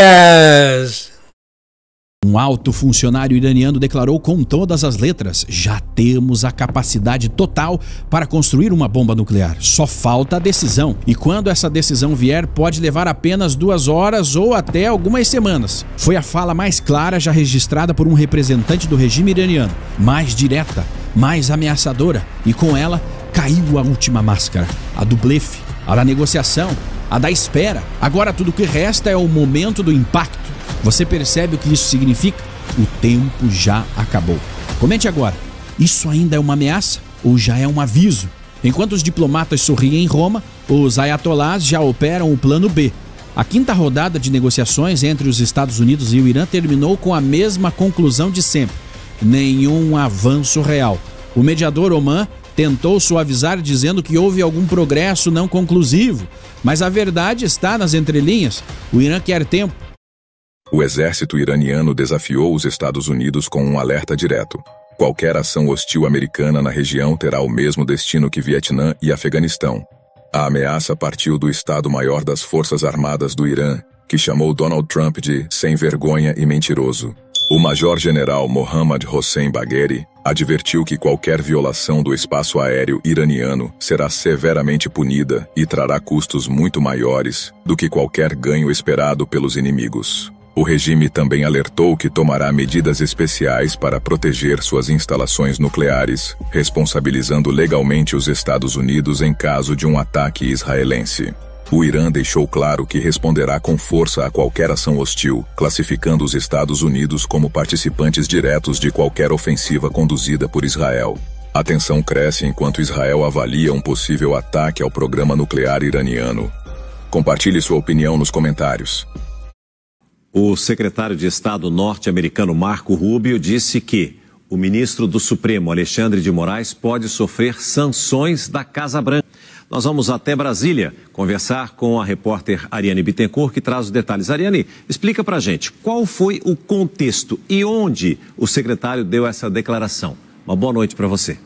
Um alto funcionário iraniano declarou com todas as letras: já temos a capacidade total para construir uma bomba nuclear. Só falta a decisão. E quando essa decisão vier, pode levar apenas 2 horas ou até algumas semanas. Foi a fala mais clara já registrada por um representante do regime iraniano. Mais direta, mais ameaçadora. E com ela, caiu a última máscara. A do blefe, a da negociação, a da espera. Agora tudo que resta é o momento do impacto. Você percebe o que isso significa? O tempo já acabou. Comente agora. Isso ainda é uma ameaça ou já é um aviso? Enquanto os diplomatas sorriem em Roma, os ayatolás já operam o plano B. A 5ª rodada de negociações entre os Estados Unidos e o Irã terminou com a mesma conclusão de sempre. Nenhum avanço real. O mediador Oman tentou suavizar dizendo que houve algum progresso não conclusivo. Mas a verdade está nas entrelinhas. O Irã quer tempo. O exército iraniano desafiou os Estados Unidos com um alerta direto. Qualquer ação hostil americana na região terá o mesmo destino que Vietnã e Afeganistão. A ameaça partiu do Estado-Maior das Forças Armadas do Irã, que chamou Donald Trump de sem vergonha e mentiroso. O major-general Mohammad Hossein Bagheri advertiu que qualquer violação do espaço aéreo iraniano será severamente punida e trará custos muito maiores do que qualquer ganho esperado pelos inimigos. O regime também alertou que tomará medidas especiais para proteger suas instalações nucleares, responsabilizando legalmente os Estados Unidos em caso de um ataque israelense. O Irã deixou claro que responderá com força a qualquer ação hostil, classificando os Estados Unidos como participantes diretos de qualquer ofensiva conduzida por Israel. A tensão cresce enquanto Israel avalia um possível ataque ao programa nuclear iraniano. Compartilhe sua opinião nos comentários. O secretário de Estado norte-americano Marco Rubio disse que o ministro do Supremo, Alexandre de Moraes, pode sofrer sanções da Casa Branca. Nós vamos até Brasília conversar com a repórter Ariane Bittencourt, que traz os detalhes. Ariane, explica pra gente qual foi o contexto e onde o secretário deu essa declaração. Uma boa noite para você.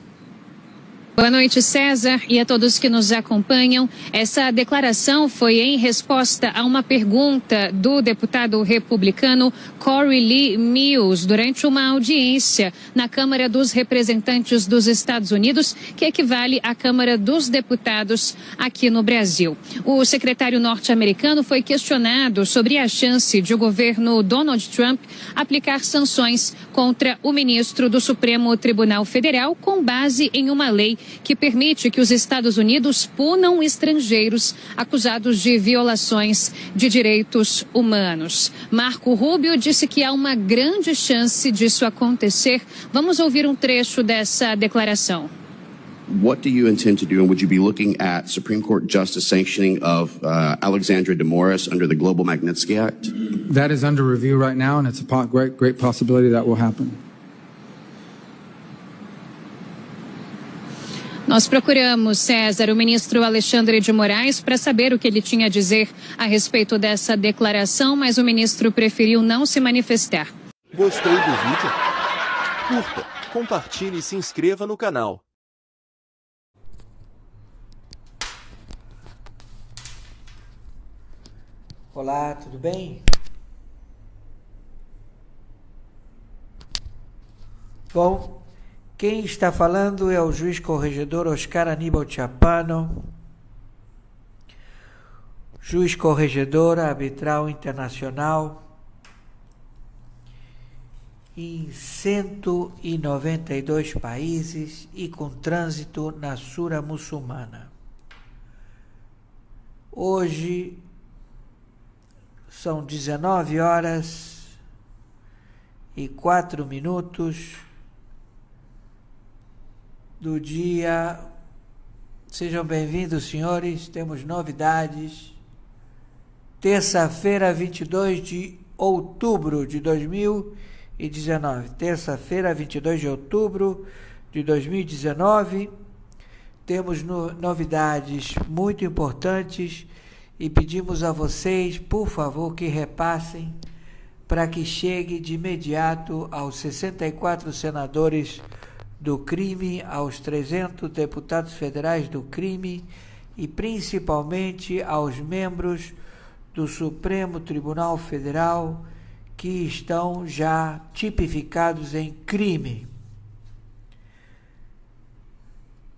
Boa noite, César, e a todos que nos acompanham. Essa declaração foi em resposta a uma pergunta do deputado republicano Corey Lee Mills durante uma audiência na Câmara dos Representantes dos Estados Unidos, que equivale à Câmara dos Deputados aqui no Brasil. O secretário norte-americano foi questionado sobre a chance de o governo Donald Trump aplicar sanções contra o ministro do Supremo Tribunal Federal com base em uma lei que permite que os Estados Unidos punam estrangeiros acusados de violações de direitos humanos. Marco Rubio disse que há uma grande chance disso acontecer. Vamos ouvir um trecho dessa declaração. What do you intend to do, and would you be looking at Supreme Court justice sanctioning of Alexandria de Moraes under the Global Magnitsky Act? That is under review right now, and it's a great possibility that will happen. Nós procuramos, César, o ministro Alexandre de Moraes para saber o que ele tinha a dizer a respeito dessa declaração, mas o ministro preferiu não se manifestar. Gostou do vídeo? Curta, compartilhe e se inscreva no canal. Olá, tudo bem? Bom, quem está falando é o juiz corregedor Oscar Aníbal Chapano, juiz corregedor arbitral internacional em 192 países e com trânsito na Sura muçulmana. Hoje são 19 horas e 4 minutos do dia. Sejam bem-vindos, senhores. Temos novidades. Terça-feira, 22 de outubro de 2019. Terça-feira, 22 de outubro de 2019. Temos novidades muito importantes e pedimos a vocês, por favor, que repassem para que chegue de imediato aos 64 senadores do crime, aos 300 deputados federais do crime e principalmente aos membros do Supremo Tribunal Federal que estão já tipificados em crime.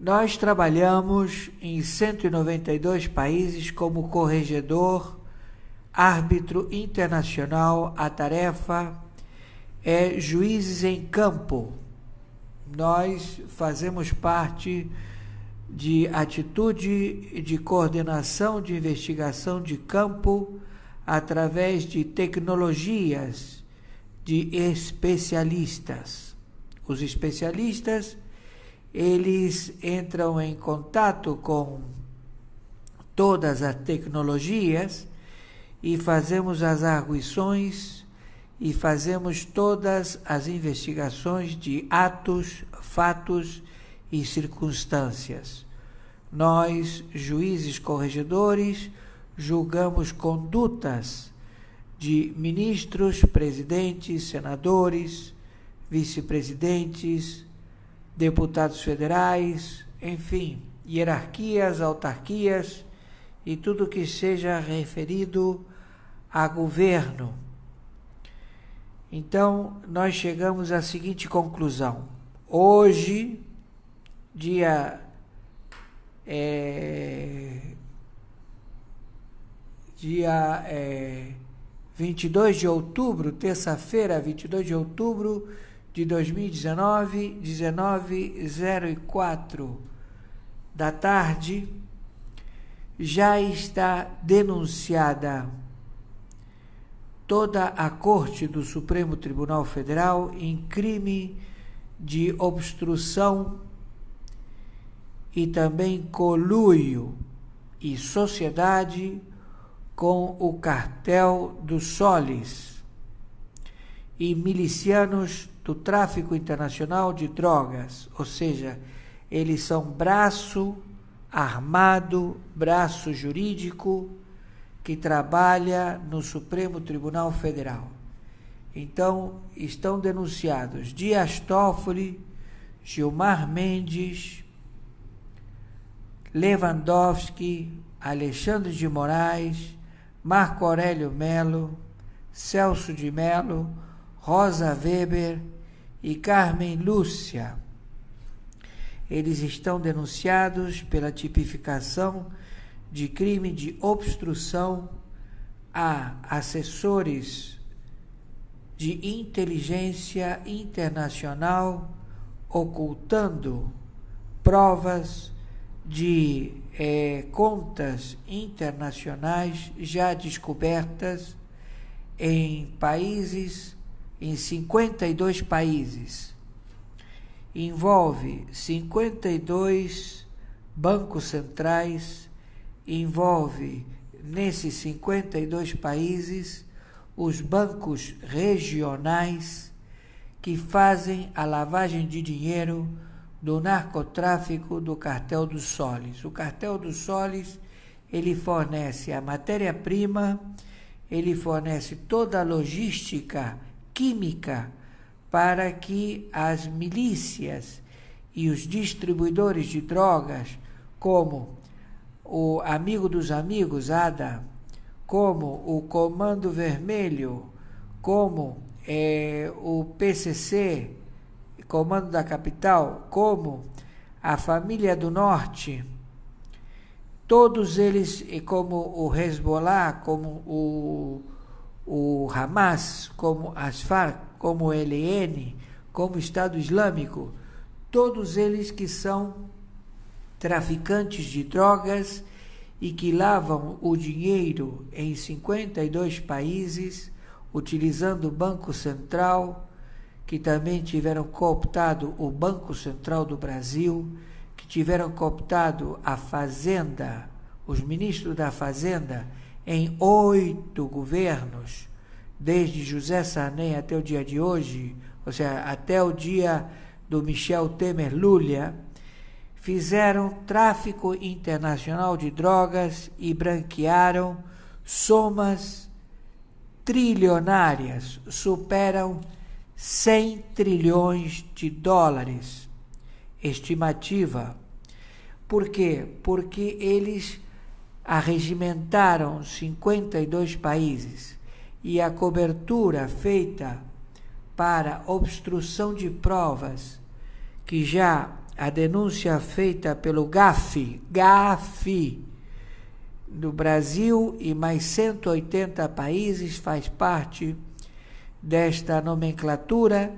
Nós trabalhamos em 192 países como corregedor, árbitro internacional. A tarefa é juízes em campo. Nós fazemos parte de atitude de coordenação de investigação de campo através de tecnologias de especialistas. Os especialistas, eles entram em contato com todas as tecnologias e fazemos as arguições e fazemos todas as investigações de atos, fatos e circunstâncias. Nós, juízes corregedores, julgamos condutas de ministros, presidentes, senadores, vice-presidentes, deputados federais, enfim, hierarquias, autarquias e tudo que seja referido a governo. Então, nós chegamos à seguinte conclusão. Hoje, dia 22 de outubro, terça-feira, 22 de outubro de 2019, 19h04 da tarde, já está denunciada toda a Corte do Supremo Tribunal Federal em crime de obstrução e também conluio e sociedade com o cartel do Solis. e milicianos do tráfico internacional de drogas, ou seja, eles são braço armado, braço jurídico que trabalha no Supremo Tribunal Federal. Então, estão denunciados Dias Toffoli, Gilmar Mendes, Lewandowski, Alexandre de Moraes, Marco Aurélio Melo, Celso de Mello, Rosa Weber e Carmen Lúcia. Eles estão denunciados pela tipificação de crime de obstrução a assessores de inteligência internacional, ocultando provas de contas internacionais já descobertas em 52 países. Envolve 52 bancos centrais, envolve nesses 52 países os bancos regionais que fazem a lavagem de dinheiro do narcotráfico do Cartel dos Soles. O Cartel dos Soles, ele fornece a matéria-prima, ele fornece toda a logística química para que as milícias e os distribuidores de drogas, como o Amigo dos Amigos, ADA, como o Comando Vermelho, como o PCC, Comando da Capital, como a Família do Norte, todos eles, como o Hezbollah, como o Hamas, como as Farc, como o ELN, como o Estado Islâmico, todos eles que são traficantes de drogas e que lavam o dinheiro em 52 países, utilizando o Banco Central, que também tiveram cooptado o Banco Central do Brasil, que tiveram cooptado a Fazenda, os ministros da Fazenda, em 8 governos, desde José Sarney até o dia de hoje, ou seja, até o dia do Michel Temer Lula, fizeram tráfico internacional de drogas e branquearam somas trilionárias, superam 100 trilhões de dólares, estimativa. Por quê? Porque eles arregimentaram 52 países e a cobertura feita para obstrução de provas, que já a denúncia feita pelo GAFI do Brasil e mais 180 países faz parte desta nomenclatura,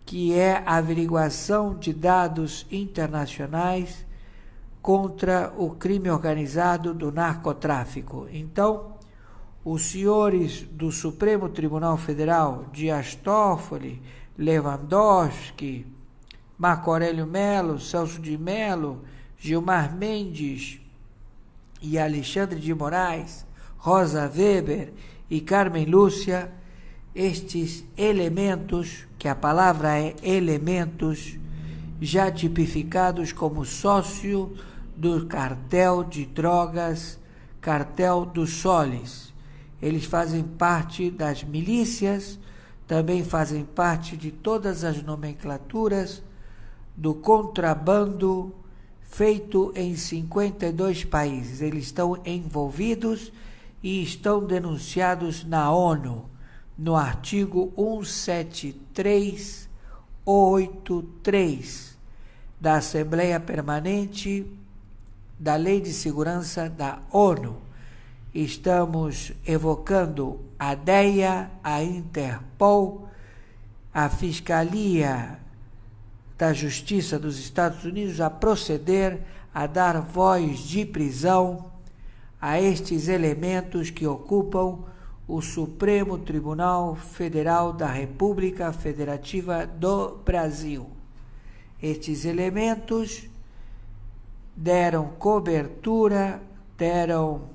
que é a averiguação de dados internacionais contra o crime organizado do narcotráfico. Então, os senhores do Supremo Tribunal Federal, Dias Toffoli, Lewandowski, Marco Aurélio Melo, Celso de Mello, Gilmar Mendes e Alexandre de Moraes, Rosa Weber e Carmen Lúcia, estes elementos, que a palavra é elementos, já tipificados como sócio do cartel de drogas, Cartel dos Soles. Eles fazem parte das milícias, também fazem parte de todas as nomenclaturas do contrabando feito em 52 países. Eles estão envolvidos e estão denunciados na ONU, no artigo 17383 da Assembleia Permanente da Lei de Segurança da ONU. Estamos evocando a DEA, a Interpol, a Fiscalia da Justiça dos Estados Unidos a proceder a dar voz de prisão a estes elementos que ocupam o Supremo Tribunal Federal da República Federativa do Brasil. Estes elementos deram cobertura, deram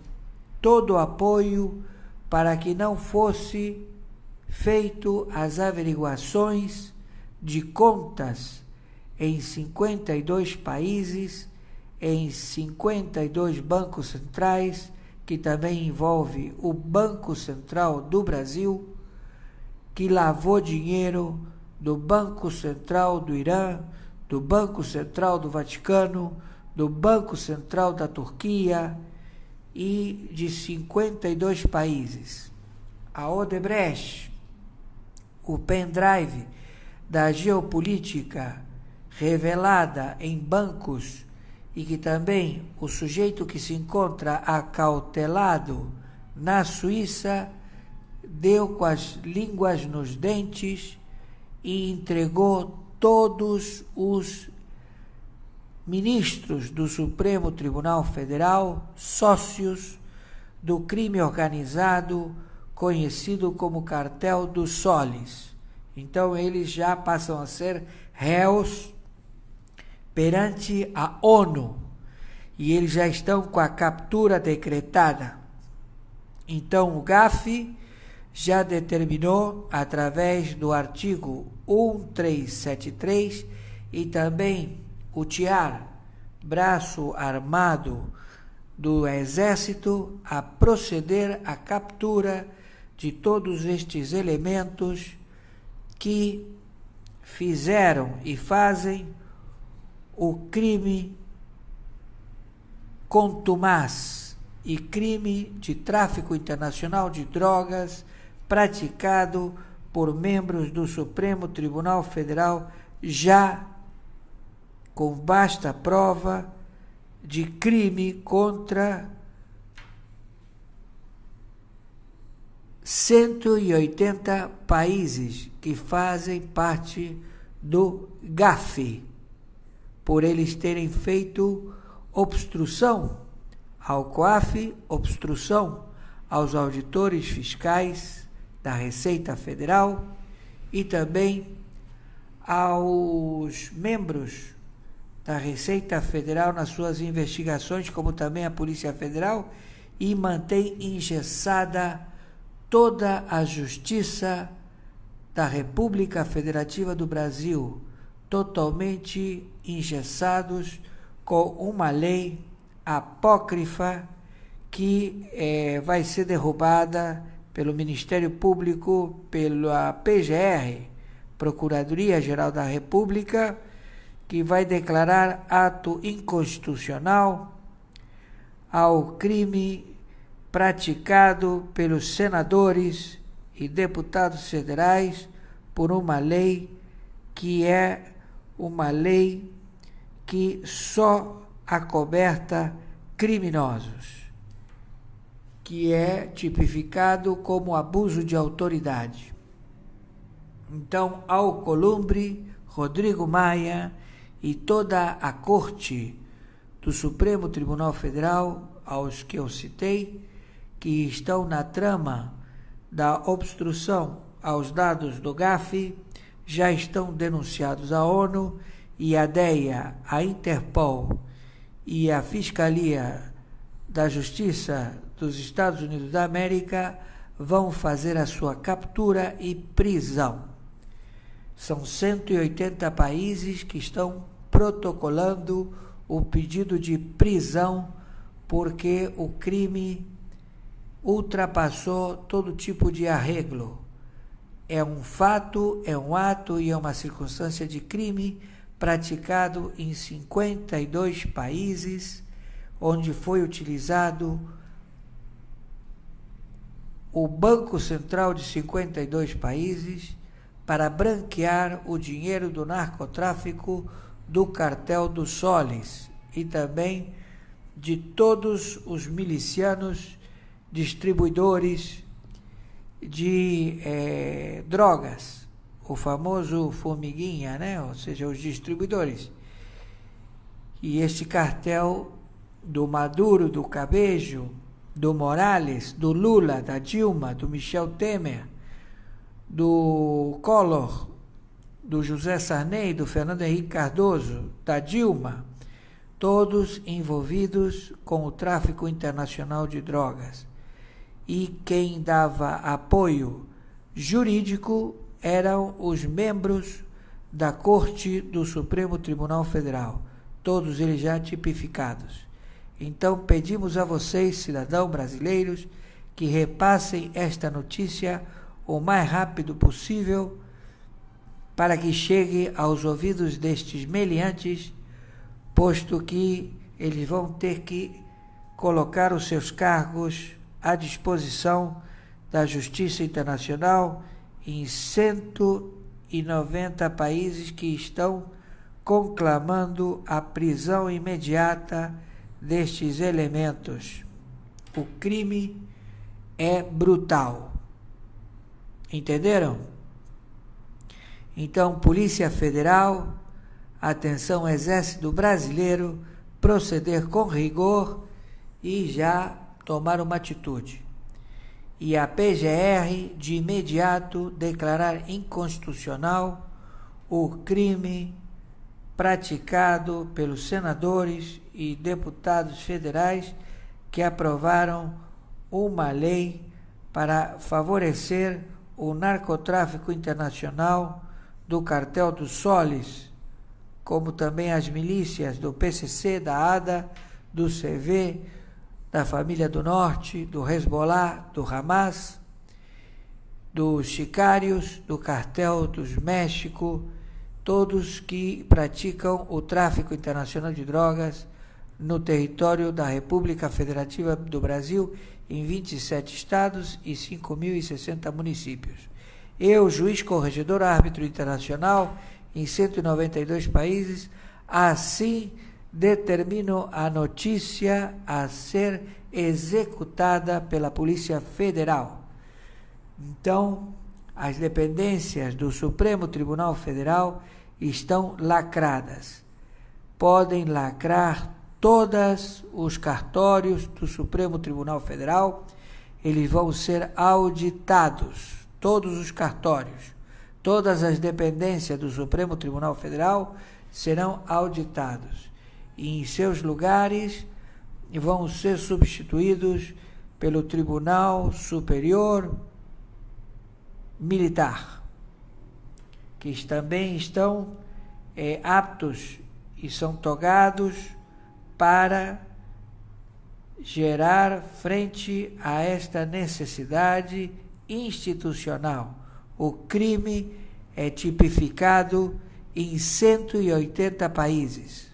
todo o apoio para que não fosse feito as averiguações de contas em 52 países, em 52 bancos centrais, que também envolve o Banco Central do Brasil, que lavou dinheiro do Banco Central do Irã, do Banco Central do Vaticano, do Banco Central da Turquia e de 52 países. A Odebrecht, o pendrive da geopolítica revelada em bancos e que também o sujeito que se encontra acautelado na Suíça deu com as línguas nos dentes e entregou todos os ministros do Supremo Tribunal Federal, sócios do crime organizado conhecido como Cartel dos Soles. Então eles já passam a ser réus perante a ONU e eles já estão com a captura decretada. Então o GAFI já determinou, através do artigo 1373 e também o TIAR, braço armado do Exército, a proceder à captura de todos estes elementos que fizeram e fazem o crime contumaz e crime de tráfico internacional de drogas praticado por membros do Supremo Tribunal Federal, já com vasta prova de crime contra 180 países que fazem parte do GAFI, por eles terem feito obstrução ao COAF, obstrução aos auditores fiscais da Receita Federal e também aos membros da Receita Federal nas suas investigações, como também a Polícia Federal, e mantém engessada toda a Justiça da República Federativa do Brasil, totalmente engessados com uma lei apócrifa que vai ser derrubada pelo Ministério Público, pela PGR, Procuradoria-Geral da República, que vai declarar ato inconstitucional ao crime praticado pelos senadores e deputados federais por uma lei que é uma lei que só acoberta criminosos, que é tipificado como abuso de autoridade. Então, Alcolumbre, Rodrigo Maia e toda a corte do Supremo Tribunal Federal, aos que eu citei, que estão na trama da obstrução aos dados do GAFI, já estão denunciados à ONU e a DEA, a Interpol e a Fiscalia da Justiça dos Estados Unidos da América vão fazer a sua captura e prisão. São 180 países que estão protocolando o pedido de prisão porque o crime ultrapassou todo tipo de arreglo. É um fato, é um ato e é uma circunstância de crime praticado em 52 países, onde foi utilizado o Banco Central de 52 países para branquear o dinheiro do narcotráfico do Cartel dos Soles e também de todos os milicianos distribuidores de drogas, o famoso formiguinha, né? Ou seja, os distribuidores. E este cartel do Maduro, do Cabejo, do Morales, do Lula, da Dilma, do Michel Temer, do Collor, do José Sarney, do Fernando Henrique Cardoso, da Dilma, todos envolvidos com o tráfico internacional de drogas. E quem dava apoio jurídico eram os membros da Corte do Supremo Tribunal Federal, todos eles já tipificados. Então pedimos a vocês, cidadãos brasileiros, que repassem esta notícia o mais rápido possível para que chegue aos ouvidos destes meliantes, posto que eles vão ter que colocar os seus cargos à disposição da Justiça Internacional em 190 países que estão conclamando a prisão imediata destes elementos. O crime é brutal. Entenderam? Então, Polícia Federal, atenção, Exército Brasileiro, proceder com rigor e já tomar uma atitude. E a PGR, de imediato, declarar inconstitucional o crime praticado pelos senadores e deputados federais que aprovaram uma lei para favorecer o narcotráfico internacional do Cartel dos Soles, como também as milícias do PCC, da ADA, do CV, da Família do Norte, do Hezbollah, do Hamas, dos sicários, do Cartel dos México, todos que praticam o tráfico internacional de drogas no território da República Federativa do Brasil, em 27 estados e 5.060 municípios. Eu, juiz corregedor árbitro internacional, em 192 países, assim determino a notícia a ser executada pela Polícia Federal. Então, as dependências do Supremo Tribunal Federal estão lacradas. Podem lacrar todos os cartórios do Supremo Tribunal Federal, eles vão ser auditados, todos os cartórios, todas as dependências do Supremo Tribunal Federal serão auditados. E em seus lugares vão ser substituídos pelo Tribunal Superior Militar, que também estão aptos e são togados para gerar frente a esta necessidade institucional. O crime é tipificado em 180 países.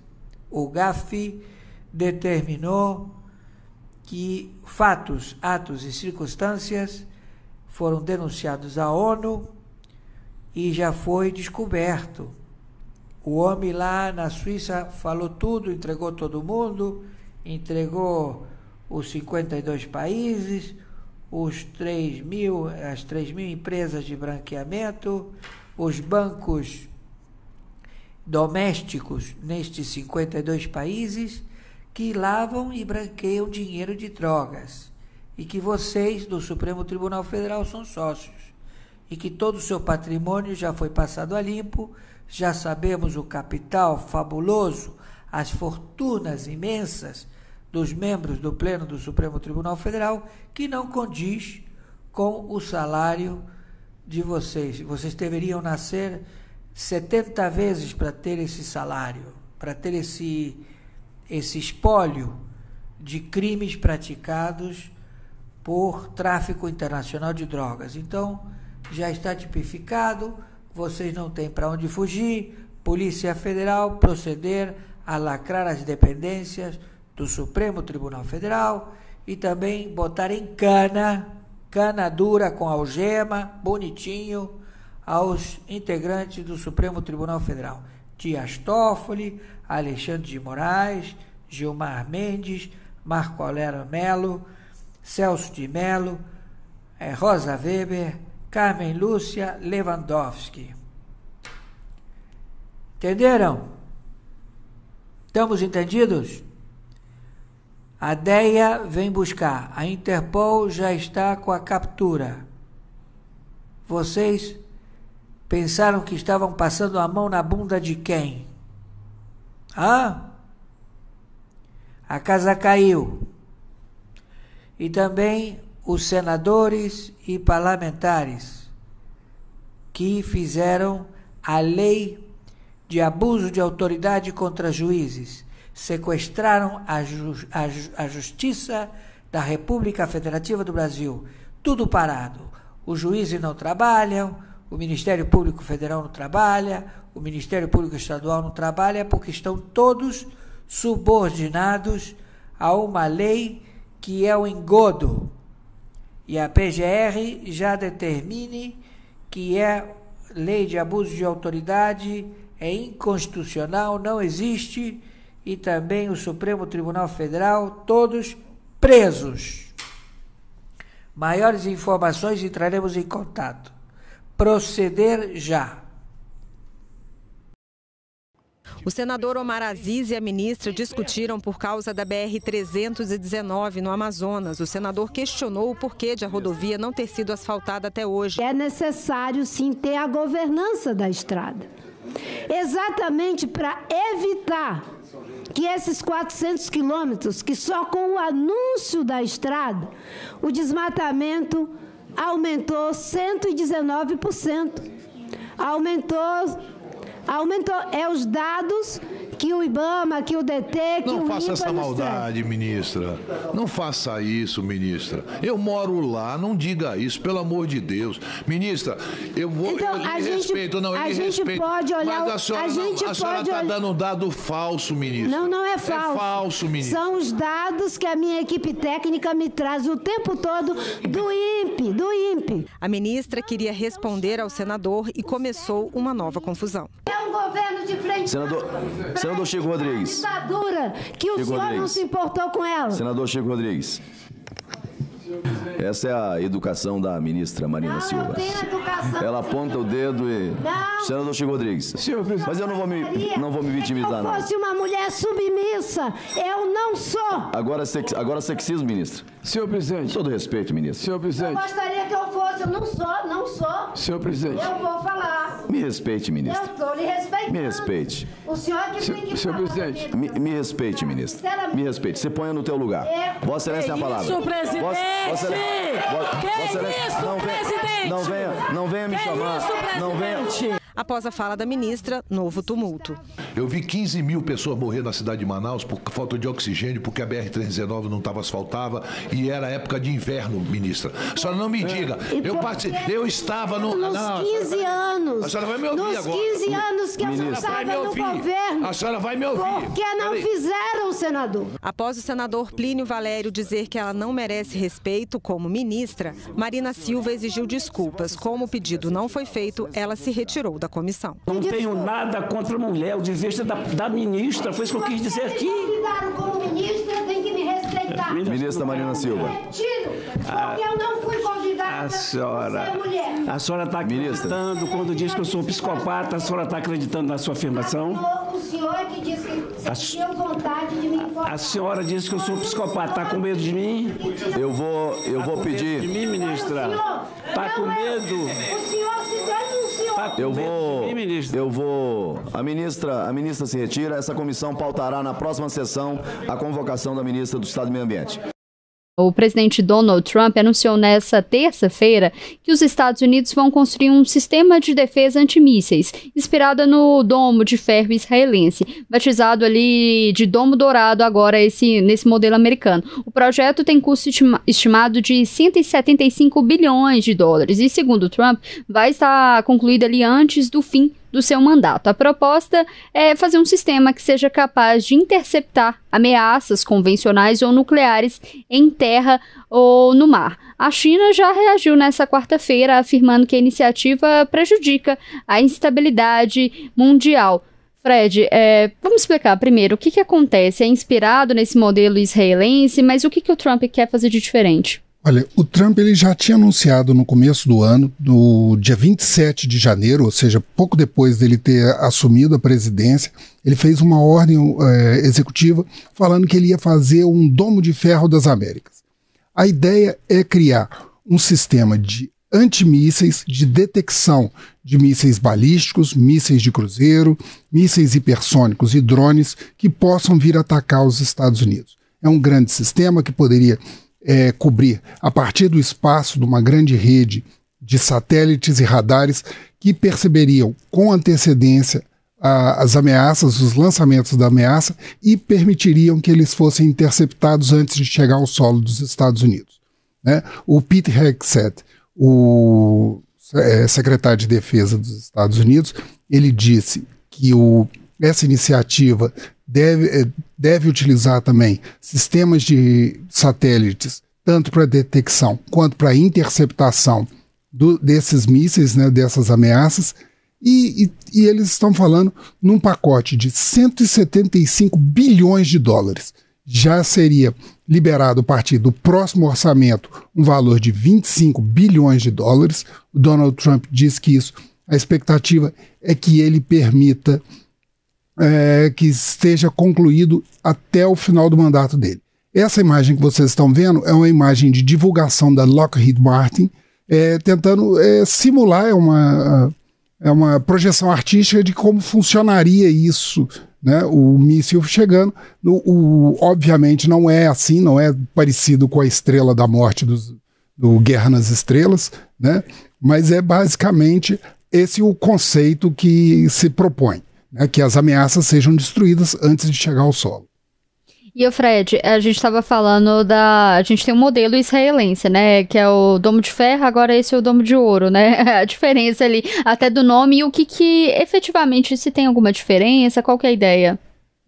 O GAFI determinou que fatos, atos e circunstâncias foram denunciados à ONU e já foi descoberto. O homem lá na Suíça falou tudo, entregou todo mundo, entregou os 52 países, as 3.000 empresas de branqueamento, os bancos domésticos nestes 52 países que lavam e branqueiam dinheiro de drogas e que vocês do Supremo Tribunal Federal são sócios e que todo o seu patrimônio já foi passado a limpo. Já sabemos o capital fabuloso, as fortunas imensas dos membros do Pleno do Supremo Tribunal Federal, que não condiz com o salário de vocês. Vocês deveriam nascer 70 vezes para ter esse salário, para ter esse espólio de crimes praticados por tráfico internacional de drogas. Então, já está tipificado, vocês não têm para onde fugir. Polícia Federal proceder a lacrar as dependências do Supremo Tribunal Federal e também botar em cana dura com algema, bonitinho, aos integrantes do Supremo Tribunal Federal. Dias Toffoli, Alexandre de Moraes, Gilmar Mendes, Marco Aurélio Melo, Celso de Mello, Rosa Weber, Carmen Lúcia Lewandowski. Entenderam? Estamos entendidos? A DEA vem buscar, a Interpol já está com a captura. Vocês pensaram que estavam passando a mão na bunda de quem? A casa caiu. E também os senadores e parlamentares que fizeram a lei de abuso de autoridade contra juízes, sequestraram a Justiça da República Federativa do Brasil, tudo parado. Os juízes não trabalham, o Ministério Público Federal não trabalha, o Ministério Público Estadual não trabalha, porque estão todos subordinados a uma lei que é o engodo. E a PGR já determine que é lei de abuso de autoridade, é inconstitucional, não existe, e também o Supremo Tribunal Federal, todos presos. Maiores informações entraremos em contato. Proceder já. O senador Omar Aziz e a ministra discutiram por causa da BR-319 no Amazonas. O senador questionou o porquê de a rodovia não ter sido asfaltada até hoje. É necessário, sim, ter a governança da estrada. Exatamente para evitar que esses 400 quilômetros, que só com o anúncio da estrada, o desmatamento aumentou 119%. Aumentou, os dados que o IBAMA, que o DT, que o INPA... Não faça essa maldade, ministra. Não faça isso, ministra. Eu moro lá, não diga isso, pelo amor de Deus. Ministra, eu vou... Então, eu lhe respeito, não, eu lhe respeito. Pode olhar, mas a senhora está dando um dado falso, ministra. Não é falso. É falso, ministra. São os dados que a minha equipe técnica me traz o tempo todo do INPE. A ministra queria responder ao senador e começou uma nova confusão. É um governo de frente... Senador Chico Rodrigues. Ditadura que o senhor não se importou com ela. Senador Chico Rodrigues. Essa é a educação da ministra Marina Silva. Ela aponta o dedo e... Não. Senador Chico Rodrigues. Mas eu não vou me vitimizar, não. Se eu fosse uma mulher submissa, eu não sou. Agora sexismo, ministro. Senhor presidente. Todo respeito, ministro. Senhor presidente. Eu gostaria que eu fosse, eu não sou. Senhor presidente. Eu vou falar. Me respeite, ministro. Eu estou lhe respeitando. Me respeite. O senhor que tem que Senhor falar. presidente. Me respeite, ministro. Me respeite. Você ponha no teu lugar. Vossa Excelência tem a palavra. Isso, presidente. Vossa Excelência. Não venha me chamar. Não venha. Após a fala da ministra, novo tumulto. Eu vi 15 mil pessoas morrer na cidade de Manaus por falta de oxigênio, porque a BR-319 não estava asfaltada e era época de inverno, ministra. A senhora não me diga. Eu estava no... Nos 15 anos. A senhora vai me ouvir agora. Nos 15 anos que eu estava no governo. A senhora vai me ouvir. Por que não fizeram, senador? Após o senador Plínio Valério dizer que ela não merece respeito como ministra, Marina Silva exigiu desculpas. Como o pedido não foi feito, ela se retirou da comissão. Não tenho nada contra a mulher, o dever da ministra, foi isso que eu quis dizer aqui. Como ministra, tem que me respeitar. Ministra Marina Silva. Porque eu não fui convidada a senhora, por ser mulher. A senhora está acreditando quando diz que eu sou psicopata, a senhora está acreditando na sua afirmação? O senhor é que disse que tinha vontade de me informar. A senhora disse que eu sou psicopata, está com medo de mim? Eu vou pedir... De mim, ministra? Está com medo? O senhor se denunciou. A ministra se retira, essa comissão pautará na próxima sessão a convocação da ministra do Estado do Meio Ambiente. O presidente Donald Trump anunciou nesta terça-feira que os Estados Unidos vão construir um sistema de defesa antimísseis, inspirado no domo de ferro israelense, batizado ali de Domo Dourado agora nesse modelo americano. O projeto tem custo estimado de 175 bilhões de dólares e, segundo Trump, vai estar concluído ali antes do fim do seu mandato. A proposta é fazer um sistema que seja capaz de interceptar ameaças convencionais ou nucleares em terra ou no mar. A China já reagiu nessa quarta-feira, afirmando que a iniciativa prejudica a instabilidade mundial. Fred, vamos explicar primeiro o que acontece. É inspirado nesse modelo israelense, mas o que o Trump quer fazer de diferente? Olha, o Trump ele já tinha anunciado no começo do ano, no dia 27 de janeiro, ou seja, pouco depois dele ter assumido a presidência, ele fez uma ordem executiva falando que ele ia fazer um domo de ferro das Américas. A ideia é criar um sistema de antimísseis, de detecção de mísseis balísticos, mísseis de cruzeiro, mísseis hipersônicos e drones que possam vir atacar os Estados Unidos. É um grande sistema que poderia cobrir, a partir do espaço de uma grande rede de satélites e radares que perceberiam com antecedência as ameaças, os lançamentos da ameaça e permitiriam que eles fossem interceptados antes de chegar ao solo dos Estados Unidos. Né? O Pete Hegseth, o secretário de Defesa dos Estados Unidos, ele disse que essa iniciativa deve utilizar também sistemas de satélites, tanto para detecção quanto para interceptação desses mísseis, né, dessas ameaças, e eles estão falando num pacote de 175 bilhões de dólares. Já seria liberado a partir do próximo orçamento um valor de 25 bilhões de dólares. O Donald Trump diz que a expectativa é que ele permita que esteja concluído até o final do mandato dele. Essa imagem que vocês estão vendo é uma imagem de divulgação da Lockheed Martin, tentando simular uma projeção artística de como funcionaria isso, né? O míssil chegando. Obviamente não é assim, não é parecido com a Estrela da Morte do Guerra nas Estrelas, né? Mas é basicamente esse o conceito que se propõe, né? Que as ameaças sejam destruídas antes de chegar ao solo. E o Fred, a gente estava falando a gente tem um modelo israelense, né, que é o domo de ferro, agora esse é o domo de ouro, né, a diferença ali até do nome e o que efetivamente, se tem alguma diferença, qual que é a ideia?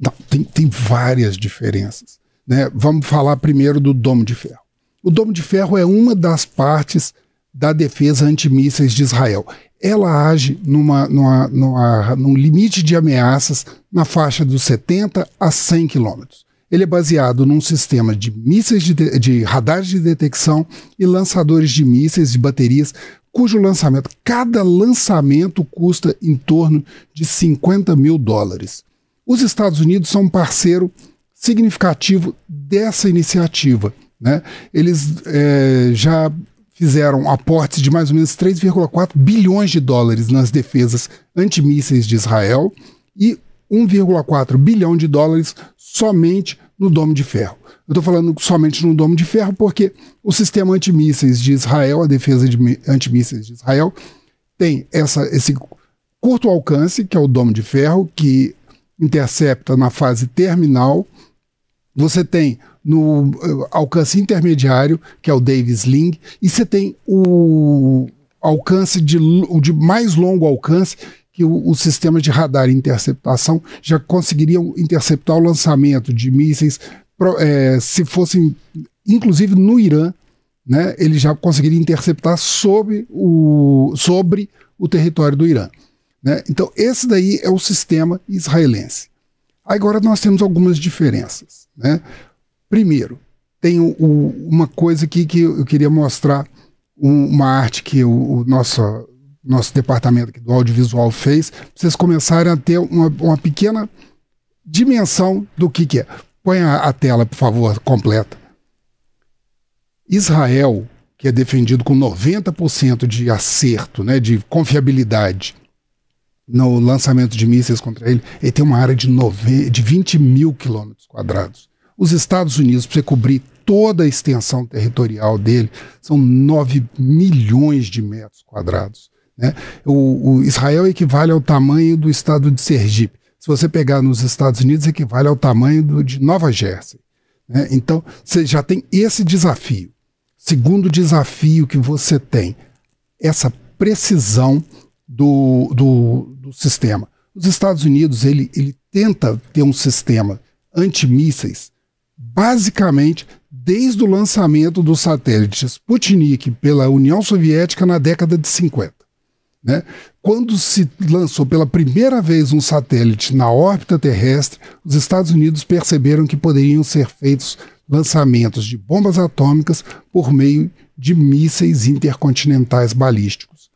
Não, tem várias diferenças, né, vamos falar primeiro do domo de ferro. O domo de ferro é uma das partes da defesa antimísseis de Israel. Ela age num limite de ameaças na faixa dos 70 a 100 quilômetros. Ele é baseado num sistema de mísseis de radares de detecção e lançadores de mísseis de baterias, cujo lançamento, cada lançamento custa em torno de 50 mil dólares. Os Estados Unidos são um parceiro significativo dessa iniciativa, né? Eles já fizeram aportes de mais ou menos 3,4 bilhões de dólares nas defesas antimísseis de Israel e 1,4 bilhão de dólares somente no domo de ferro. Eu estou falando somente no domo de ferro porque o sistema antimísseis de Israel, a defesa antimísseis de Israel, tem esse curto alcance, que é o domo de ferro, que intercepta na fase terminal. Você tem no alcance intermediário, que é o Davis Sling, e você tem o alcance de mais longo alcance, que os sistemas de radar e interceptação já conseguiriam interceptar o lançamento de mísseis, se fossem, inclusive no Irã, né, eles já conseguiriam interceptar sobre o território do Irã. Né? Então, esse daí é o sistema israelense. Agora nós temos algumas diferenças. Né? Primeiro, tem uma coisa aqui que eu queria mostrar, uma arte que o nosso departamento aqui do audiovisual fez, pra vocês começarem a ter uma pequena dimensão do que é. Põe a tela, por favor, completa. Israel, que é defendido com 90% de acerto, né, de confiabilidade no lançamento de mísseis contra ele tem uma área de 20 mil quilômetros quadrados. Os Estados Unidos, para você cobrir toda a extensão territorial dele, são 9 milhões de metros quadrados. Né? O Israel equivale ao tamanho do estado de Sergipe. Se você pegar nos Estados Unidos, equivale ao tamanho de Nova Jersey. Né? Então, você já tem esse desafio. Segundo desafio que você tem, essa precisão do sistema. Os Estados Unidos, ele tenta ter um sistema antimísseis, basicamente, desde o lançamento do satélite Sputnik pela União Soviética na década de 50. Né? Quando se lançou pela primeira vez um satélite na órbita terrestre, os Estados Unidos perceberam que poderiam ser feitos lançamentos de bombas atômicas por meio de mísseis intercontinentais balísticos.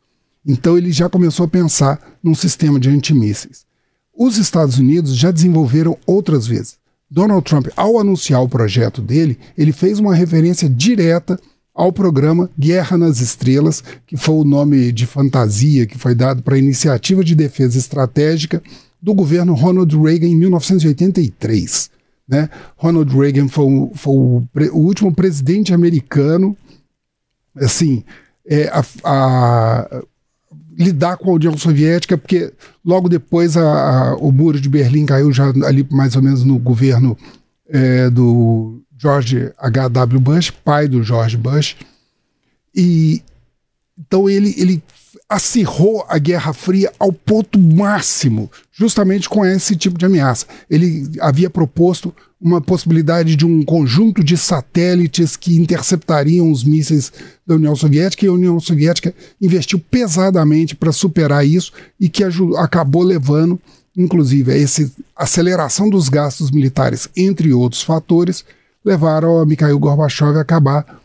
Então ele já começou a pensar num sistema de antimísseis. Os Estados Unidos já desenvolveram outras vezes. Donald Trump, ao anunciar o projeto dele, ele fez uma referência direta ao programa Guerra nas Estrelas, que foi o nome de fantasia que foi dado para a Iniciativa de Defesa Estratégica do governo Ronald Reagan em 1983. Né? Ronald Reagan foi o último presidente americano assim, lidar com a União Soviética, porque logo depois o muro de Berlim caiu já ali mais ou menos no governo do George H.W. Bush, pai do George Bush, e então ele acirrou a Guerra Fria ao ponto máximo, justamente com esse tipo de ameaça. Ele havia proposto uma possibilidade de um conjunto de satélites que interceptariam os mísseis da União Soviética, e a União Soviética investiu pesadamente para superar isso e que acabou levando, inclusive, a essa aceleração dos gastos militares, entre outros fatores, levaram a Mikhail Gorbachev a acabar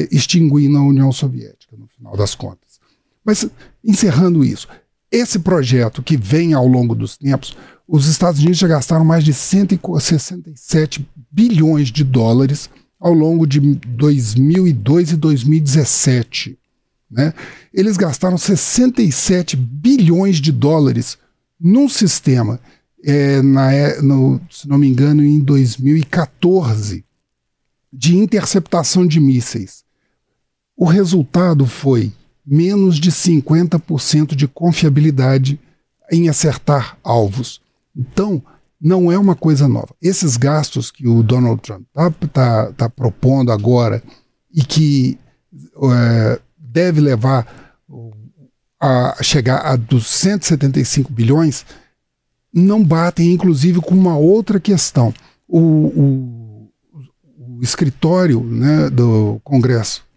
extinguindo a União Soviética, no final das contas. Mas, encerrando isso, esse projeto que vem ao longo dos tempos, os Estados Unidos já gastaram mais de 167 bilhões de dólares ao longo de 2002 e 2017. Né? Eles gastaram 67 bilhões de dólares num sistema, se não me engano, em 2014, de interceptação de mísseis. O resultado foi menos de 50% de confiabilidade em acertar alvos. Então, não é uma coisa nova. Esses gastos que o Donald Trump tá propondo agora e que deve levar a chegar a 275 bilhões, não batem, inclusive, com uma outra questão. O escritório, né, do Congresso,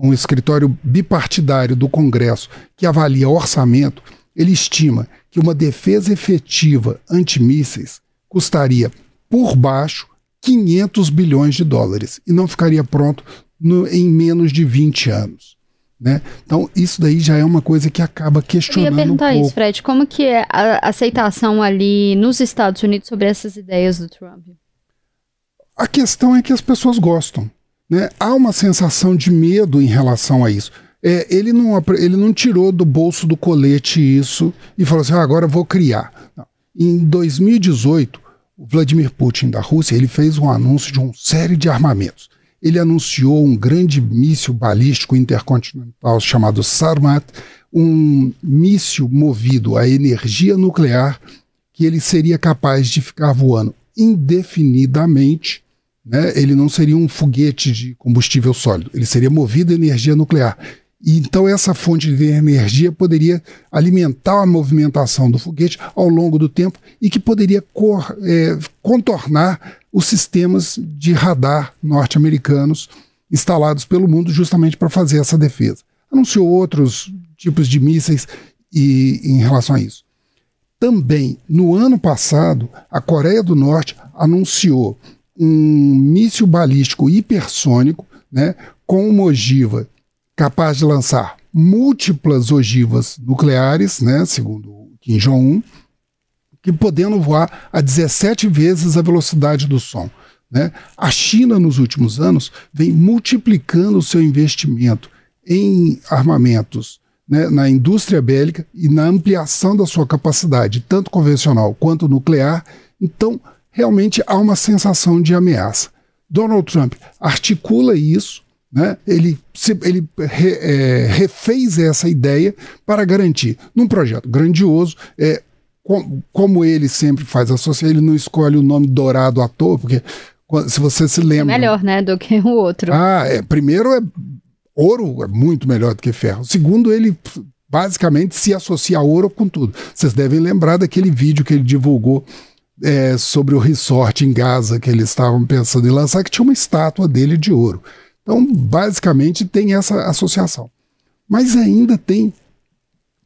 um escritório bipartidário do Congresso que avalia orçamento, ele estima que uma defesa efetiva antimísseis custaria, por baixo, 500 bilhões de dólares e não ficaria pronto em menos de 20 anos. Né? Então, isso daí já é uma coisa que acaba questionando um pouco. Eu ia perguntar isso, Fred, como que é a aceitação ali nos Estados Unidos sobre essas ideias do Trump? A questão é que as pessoas gostam. Né? Há uma sensação de medo em relação a isso. Ele não tirou do bolso do colete isso e falou assim, agora vou criar. Não. Em 2018, o Vladimir Putin da Rússia, ele fez um anúncio de uma série de armamentos. Ele anunciou um grande míssil balístico intercontinental chamado Sarmat, um míssil movido a energia nuclear que ele seria capaz de ficar voando indefinidamente. Né? Ele não seria um foguete de combustível sólido, ele seria movido a energia nuclear. E então essa fonte de energia poderia alimentar a movimentação do foguete ao longo do tempo e que poderia contornar os sistemas de radar norte-americanos instalados pelo mundo justamente para fazer essa defesa. Anunciou outros tipos de mísseis em relação a isso. Também, no ano passado, a Coreia do Norte anunciou um míssil balístico hipersônico, né, com uma ogiva capaz de lançar múltiplas ogivas nucleares, né, segundo Kim Jong-un, que podendo voar a 17 vezes a velocidade do som. Né? A China, nos últimos anos, vem multiplicando o seu investimento em armamentos, né, na indústria bélica e na ampliação da sua capacidade, tanto convencional quanto nuclear. Então, realmente há uma sensação de ameaça. Donald Trump articula isso, né? Ele refez essa ideia para garantir, num projeto grandioso, como ele sempre faz associar, ele não escolhe o nome dourado à toa, porque se você se lembra... É melhor, né, do que o outro. Primeiro, ouro é muito melhor do que ferro. Segundo, ele basicamente se associa a ouro com tudo. Vocês devem lembrar daquele vídeo que ele divulgou sobre o resort em Gaza, que eles estavam pensando em lançar, que tinha uma estátua dele de ouro. Então, basicamente, tem essa associação. Mas ainda tem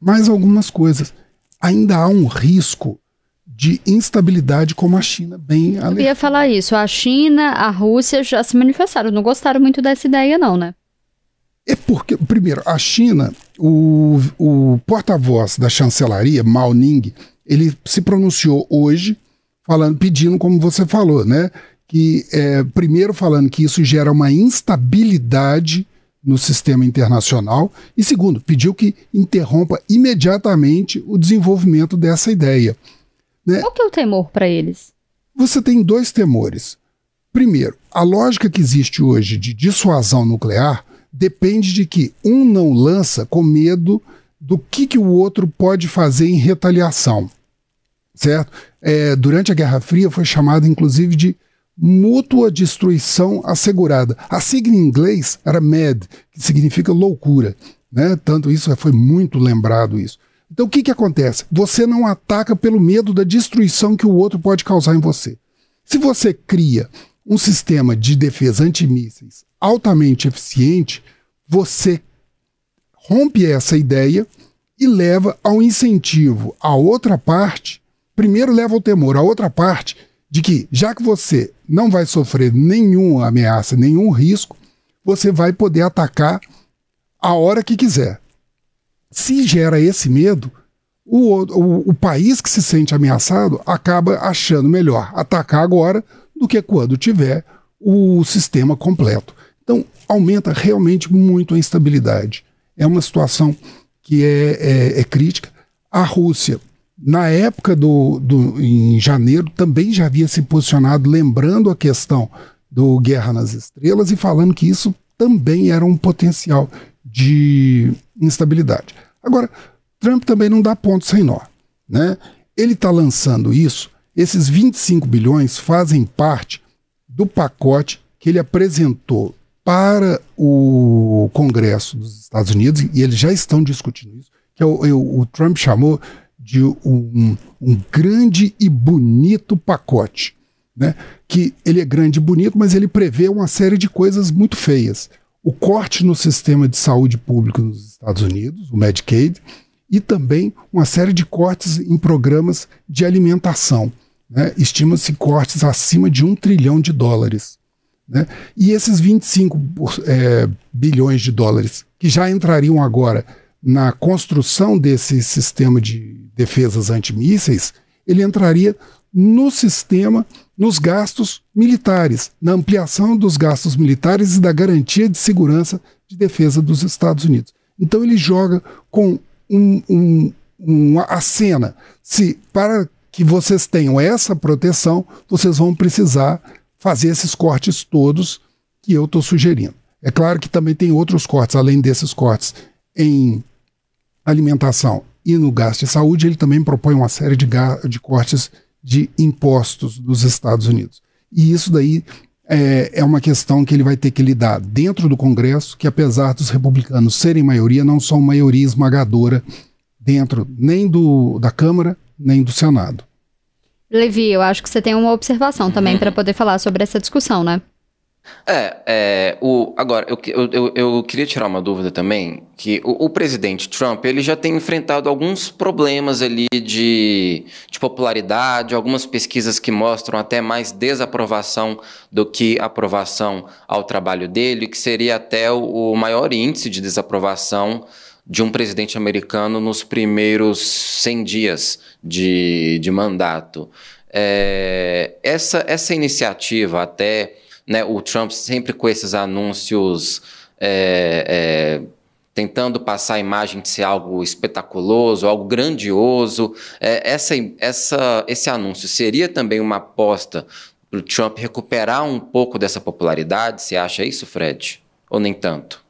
mais algumas coisas. Ainda há um risco de instabilidade, como a China bem alertou. Eu ia falar isso. A China, a Rússia já se manifestaram. Não gostaram muito dessa ideia, não, né? É porque, primeiro, a China, o porta-voz da chancelaria, Mao Ning, ele se pronunciou hoje, pedindo, como você falou, né? Que, primeiro falando que isso gera uma instabilidade no sistema internacional e, segundo, pediu que interrompa imediatamente o desenvolvimento dessa ideia. Né? Qual que é o temor para eles? Você tem dois temores. Primeiro, a lógica que existe hoje de dissuasão nuclear depende de que um não lança com medo do que o outro pode fazer em retaliação, certo? Durante a Guerra Fria foi chamado inclusive de mútua destruição assegurada. A sigla em inglês era MAD, que significa loucura, né? Tanto isso foi muito lembrado isso. Então o que acontece? Você não ataca pelo medo da destruição que o outro pode causar em você. Se você cria um sistema de defesa antimísseis altamente eficiente, você rompe essa ideia e leva ao incentivo à outra parte, primeiro leva ao temor à outra parte, de que, já que você não vai sofrer nenhuma ameaça, nenhum risco, você vai poder atacar a hora que quiser. Se gera esse medo, o país que se sente ameaçado acaba achando melhor atacar agora do que quando tiver o sistema completo. Então, aumenta realmente muito a instabilidade. É uma situação que é crítica. A Rússia, na época em janeiro, também já havia se posicionado, lembrando a questão do Guerra nas Estrelas e falando que isso também era um potencial de instabilidade. Agora, Trump também não dá ponto sem nó, né? Ele está lançando isso, esses 25 bilhões fazem parte do pacote que ele apresentou para o Congresso dos Estados Unidos, e eles já estão discutindo isso, que o Trump chamou de um grande e bonito pacote, né? Que ele é grande e bonito, mas ele prevê uma série de coisas muito feias. O corte no sistema de saúde público nos Estados Unidos, o Medicaid, e também uma série de cortes em programas de alimentação, né? Estima-se cortes acima de $1 trilhão, né? E esses 25 bilhões de dólares que já entrariam agora na construção desse sistema de defesas antimísseis, ele entraria no sistema, nos gastos militares, na ampliação dos gastos militares e da garantia de segurança de defesa dos Estados Unidos. Então ele joga com a cena. Se para que vocês tenham essa proteção, vocês vão precisar fazer esses cortes todos que eu estou sugerindo. É claro que também tem outros cortes, além desses cortes em alimentação e no gasto de saúde, ele também propõe uma série de cortes de impostos dos Estados Unidos. E isso daí é uma questão que ele vai ter que lidar dentro do Congresso, que apesar dos republicanos serem maioria, não são maioria esmagadora dentro nem da Câmara, nem do Senado. Levi, eu acho que você tem uma observação também para poder falar sobre essa discussão, né? Agora, eu queria tirar uma dúvida também, que o presidente Trump, ele já tem enfrentado alguns problemas ali de popularidade, algumas pesquisas que mostram até mais desaprovação do que aprovação ao trabalho dele, que seria até o maior índice de desaprovação de um presidente americano nos primeiros 100 dias de mandato. Essa iniciativa até... Né, o Trump sempre com esses anúncios tentando passar a imagem de ser algo espetaculoso, algo grandioso. Esse anúncio seria também uma aposta para o Trump recuperar um pouco dessa popularidade? Você acha isso, Fred? Ou nem tanto?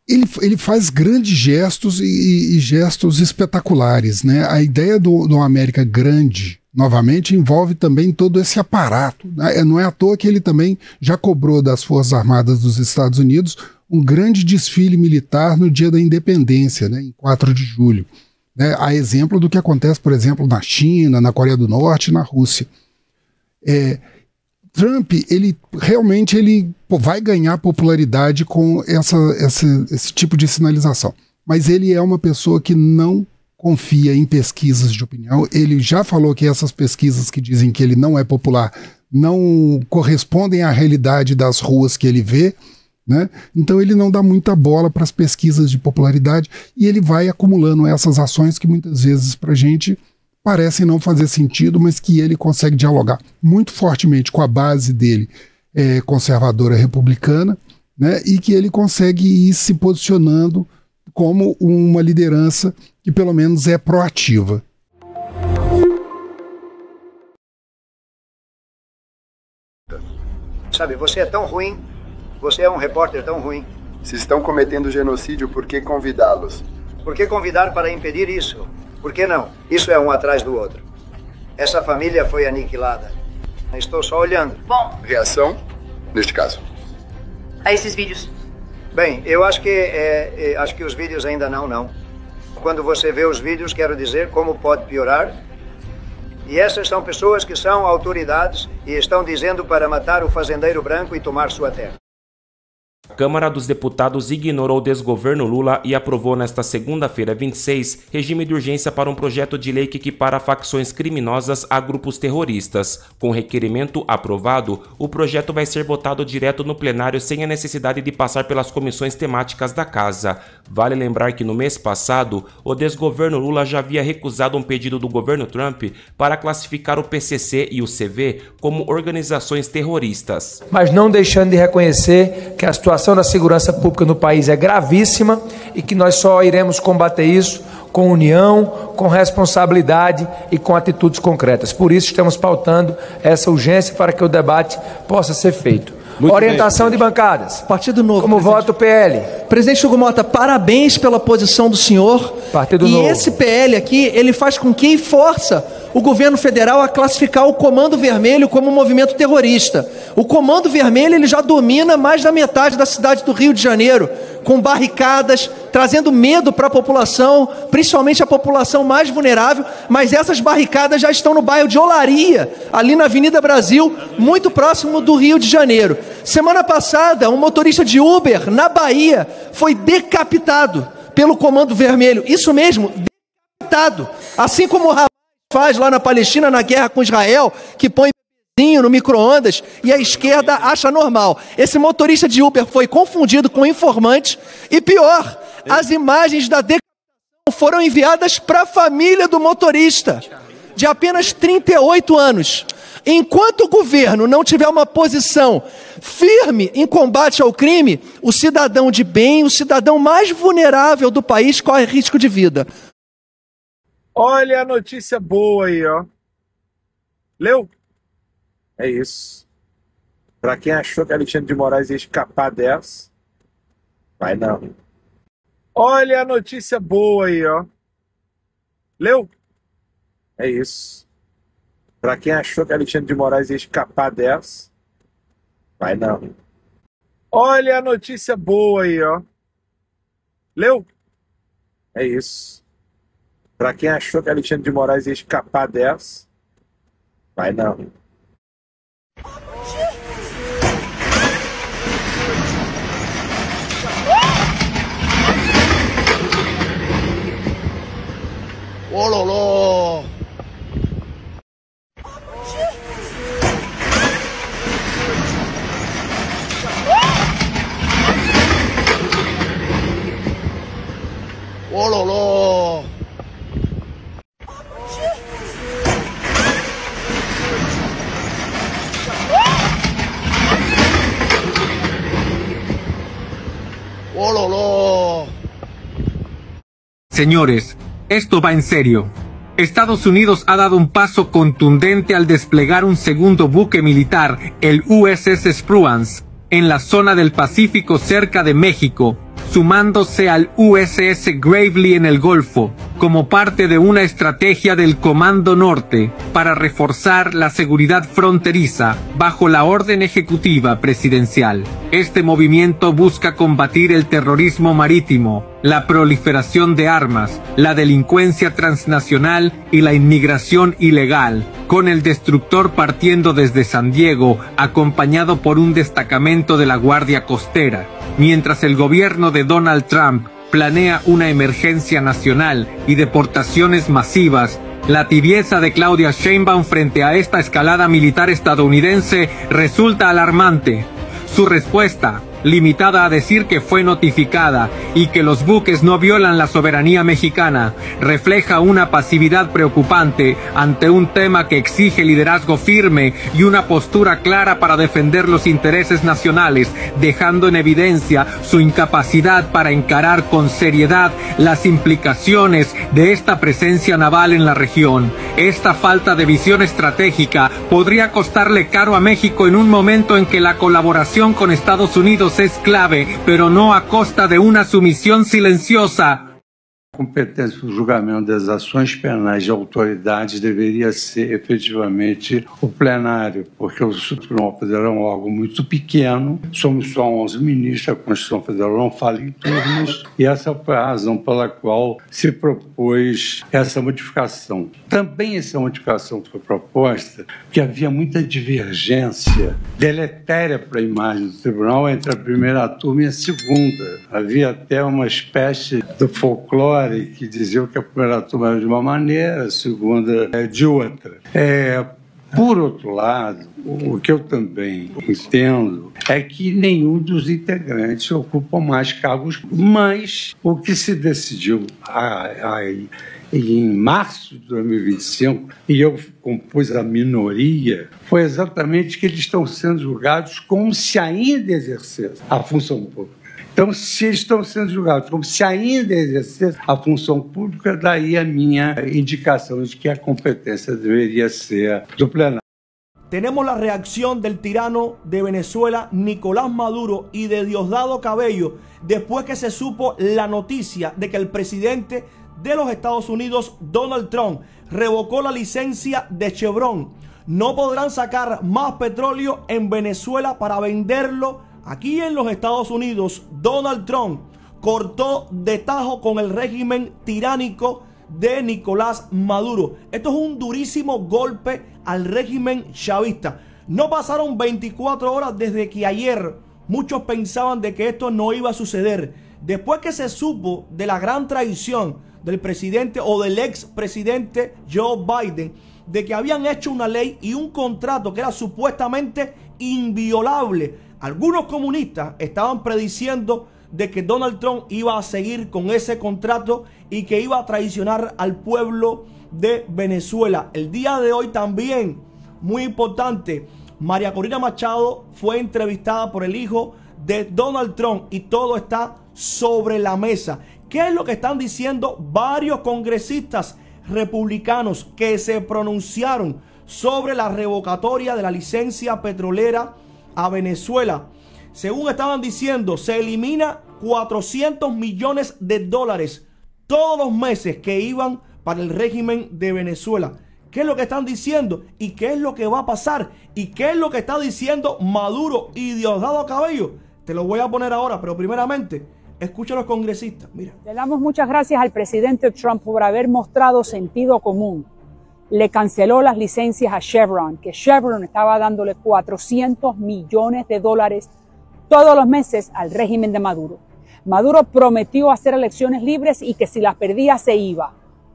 Ele faz grandes gestos e gestos espetaculares, né? A ideia do América grande, novamente, envolve também todo esse aparato, né? Não é à toa que ele também já cobrou das Forças Armadas dos Estados Unidos um grande desfile militar no dia da independência, né? Em 4 de julho. Né? A exemplo do que acontece, por exemplo, na China, na Coreia do Norte e na Rússia. Trump, ele realmente vai ganhar popularidade com esse tipo de sinalização. Mas ele é uma pessoa que não confia em pesquisas de opinião. Ele já falou que essas pesquisas que dizem que ele não é popular não correspondem à realidade das ruas que ele vê, né? Então ele não dá muita bola para as pesquisas de popularidade e ele vai acumulando essas ações que muitas vezes para a gente parecem não fazer sentido, mas que ele consegue dialogar muito fortemente com a base dele conservadora republicana, né? E que ele consegue ir se posicionando como uma liderança que pelo menos é proativa. Sabe, você é tão ruim, você é um repórter tão ruim, Se estão cometendo genocídio, por que convidá-los? Por que convidar para impedir isso? Por que não? Isso é um atrás do outro. Essa família foi aniquilada. Estou só olhando. Bom. Reação, neste caso? A esses vídeos? Bem, eu acho que os vídeos ainda não. Quando você vê os vídeos, quero dizer como pode piorar. E essas são pessoas que são autoridades e estão dizendo para matar o fazendeiro branco e tomar sua terra. A Câmara dos Deputados ignorou o desgoverno Lula e aprovou nesta segunda-feira, 26, regime de urgência para um projeto de lei que equipara facções criminosas a grupos terroristas. Com o requerimento aprovado, o projeto vai ser votado direto no plenário sem a necessidade de passar pelas comissões temáticas da Casa. Vale lembrar que no mês passado, o desgoverno Lula já havia recusado um pedido do governo Trump para classificar o PCC e o CV como organizações terroristas. Mas não deixando de reconhecer que a situação da segurança pública no país é gravíssima e que nós só iremos combater isso com união, com responsabilidade e com atitudes concretas. Por isso estamos pautando essa urgência para que o debate possa ser feito. Muito orientação bem, de bancadas. Partido Novo. Como voto o PL. Presidente Hugo Mota, parabéns pela posição do senhor. Partido Novo. E esse PL aqui, ele faz com que força o governo federal a classificar o Comando Vermelho como um movimento terrorista. O Comando Vermelho ele já domina mais da metade da cidade do Rio de Janeiro, com barricadas, trazendo medo para a população, principalmente a população mais vulnerável, mas essas barricadas já estão no bairro de Olaria, ali na Avenida Brasil, muito próximo do Rio de Janeiro. Semana passada, um motorista de Uber, na Bahia, foi decapitado pelo Comando Vermelho. Isso mesmo, decapitado. Assim como o Hamas faz lá na Palestina, na guerra com Israel, que põe no micro-ondas e a esquerda acha normal. Esse motorista de Uber foi confundido com informante e pior, as imagens da decapitação foram enviadas para a família do motorista, de apenas 38 anos. Enquanto o governo não tiver uma posição firme em combate ao crime, o cidadão de bem, o cidadão mais vulnerável do país corre risco de vida. Olha a notícia boa aí, ó. Leu? É isso. Pra quem achou que Alexandre de Moraes ia escapar dessa, vai não. Olha a notícia boa aí, ó. Leu? É isso. Pra quem achou que Alexandre de Moraes ia escapar dessa, vai não. Olha a notícia boa aí, ó. Leu? É isso. Pra quem achou que Alexandre de Moraes ia escapar dessa, vai não. Ô, lolô! Ô, lolô! Ô, lolô! Señores, esto va en serio. Estados Unidos ha dado un paso contundente al desplegar un segundo buque militar, el USS Spruance, en la zona del Pacífico cerca de México, sumándose al USS Gravely en el Golfo, como parte de una estrategia del Comando Norte para reforzar la seguridad fronteriza bajo la orden ejecutiva presidencial. Este movimiento busca combatir el terrorismo marítimo, la proliferación de armas, la delincuencia transnacional y la inmigración ilegal, con el destructor partiendo desde San Diego, acompañado por un destacamento de la Guardia Costera, mientras el gobierno de Donald Trump planea una emergencia nacional y deportaciones masivas. La tibieza de Claudia Sheinbaum frente a esta escalada militar estadounidense resulta alarmante. Su respuesta, limitada a decir que fue notificada y que los buques no violan la soberanía mexicana, refleja una pasividad preocupante ante un tema que exige liderazgo firme y una postura clara para defender los intereses nacionales, dejando en evidencia su incapacidad para encarar con seriedad las implicaciones de esta presencia naval en la región. Esta falta de visión estratégica podría costarle caro a México en un momento en que la colaboración con Estados Unidos voz es clave, pero no a costa de una sumisión silenciosa. A competência do julgamento das ações penais de autoridades deveria ser efetivamente o plenário, porque o Supremo Federal é um órgão muito pequeno, somos só 11 ministros, a Constituição Federal não fala em turnos, e essa foi a razão pela qual se propôs essa modificação. Também essa modificação foi proposta porque havia muita divergência deletéria para a imagem do tribunal entre a primeira turma e a segunda. Havia até uma espécie de folclore que diziam que a primeira turma era de uma maneira, a segunda de outra. Por outro lado, o que eu também entendo é que nenhum dos integrantes ocupa mais cargos, mas o que se decidiu em março de 2025, e eu compus a minoria, foi exatamente que eles estão sendo julgados como se ainda exercessem a função pública. Então, se eles estão sendo julgados como se ainda exercessem a função pública, daí a minha indicação de que a competência deveria ser do plenário. Tenemos la reacción del tirano de Venezuela, Nicolás Maduro, y de Diosdado Cabello, después que se supo la noticia de que el presidente de los Estados Unidos, Donald Trump, revocó la licencia de Chevron. No podrán sacar más petróleo en Venezuela para venderlo aquí en los Estados Unidos. Donald Trump cortó de tajo con el régimen tiránico de Nicolás Maduro. Esto es un durísimo golpe al régimen chavista. No pasaron 24 horas desde que ayer muchos pensaban de que esto no iba a suceder. Después que se supo de la gran traición del presidente o del expresidente Joe Biden, de que habían hecho una ley y un contrato que era supuestamente inviolable. Algunos comunistas estaban prediciendo de que Donald Trump iba a seguir con ese contrato y que iba a traicionar al pueblo de Venezuela. El día de hoy también, muy importante, María Corina Machado fue entrevistada por el hijo de Donald Trump y todo está sobre la mesa. ¿Qué es lo que están diciendo varios congresistas republicanos que se pronunciaron sobre la revocatoria de la licencia petrolera a Venezuela? Según estaban diciendo, se elimina 400 millones de dólares todos los meses que iban para el régimen de Venezuela. ¿Qué es lo que están diciendo? ¿Y qué es lo que va a pasar? ¿Y qué es lo que está diciendo Maduro y Diosdado Cabello? Te lo voy a poner ahora, pero primeramente, escucha a los congresistas. Mira. Le damos muchas gracias al presidente Trump por haber mostrado sentido común. Le canceló las licencias a Chevron, que Chevron estaba dándole 400 millones de dólares todos los meses al régimen de Maduro. Maduro prometió hacer elecciones libres y que si las perdía se iba.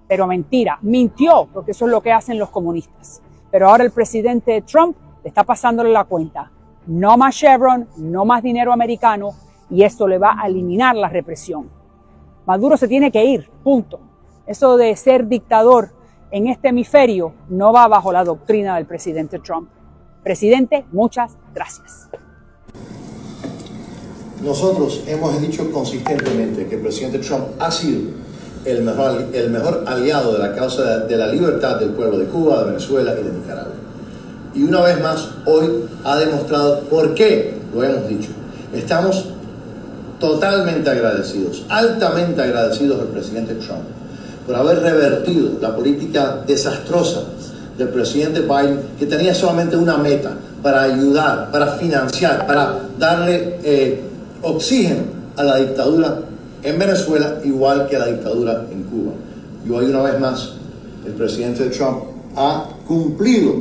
Pero mentira, mintió, porque eso es lo que hacen los comunistas. Pero ahora el presidente Trump le está pasándole la cuenta. No más Chevron, no más dinero americano, y eso le va a eliminar la represión. Maduro se tiene que ir, punto. Eso de ser dictador en este hemisferio no va bajo la doctrina del presidente Trump. Presidente, muchas gracias. Nosotros hemos dicho consistentemente que el presidente Trump ha sido el mejor aliado de la causa de la libertad del pueblo de Cuba, de Venezuela y de Nicaragua. Y una vez más, hoy ha demostrado por qué lo hemos dicho. Estamos totalmente agradecidos, altamente agradecidos al presidente Trump por haber revertido la política desastrosa del presidente Biden, que tenía solamente una meta: para ayudar, para financiar, para darle oxígeno a la dictadura en Venezuela, igual que a la dictadura en Cuba. Y hoy, una vez más, el presidente Trump ha cumplido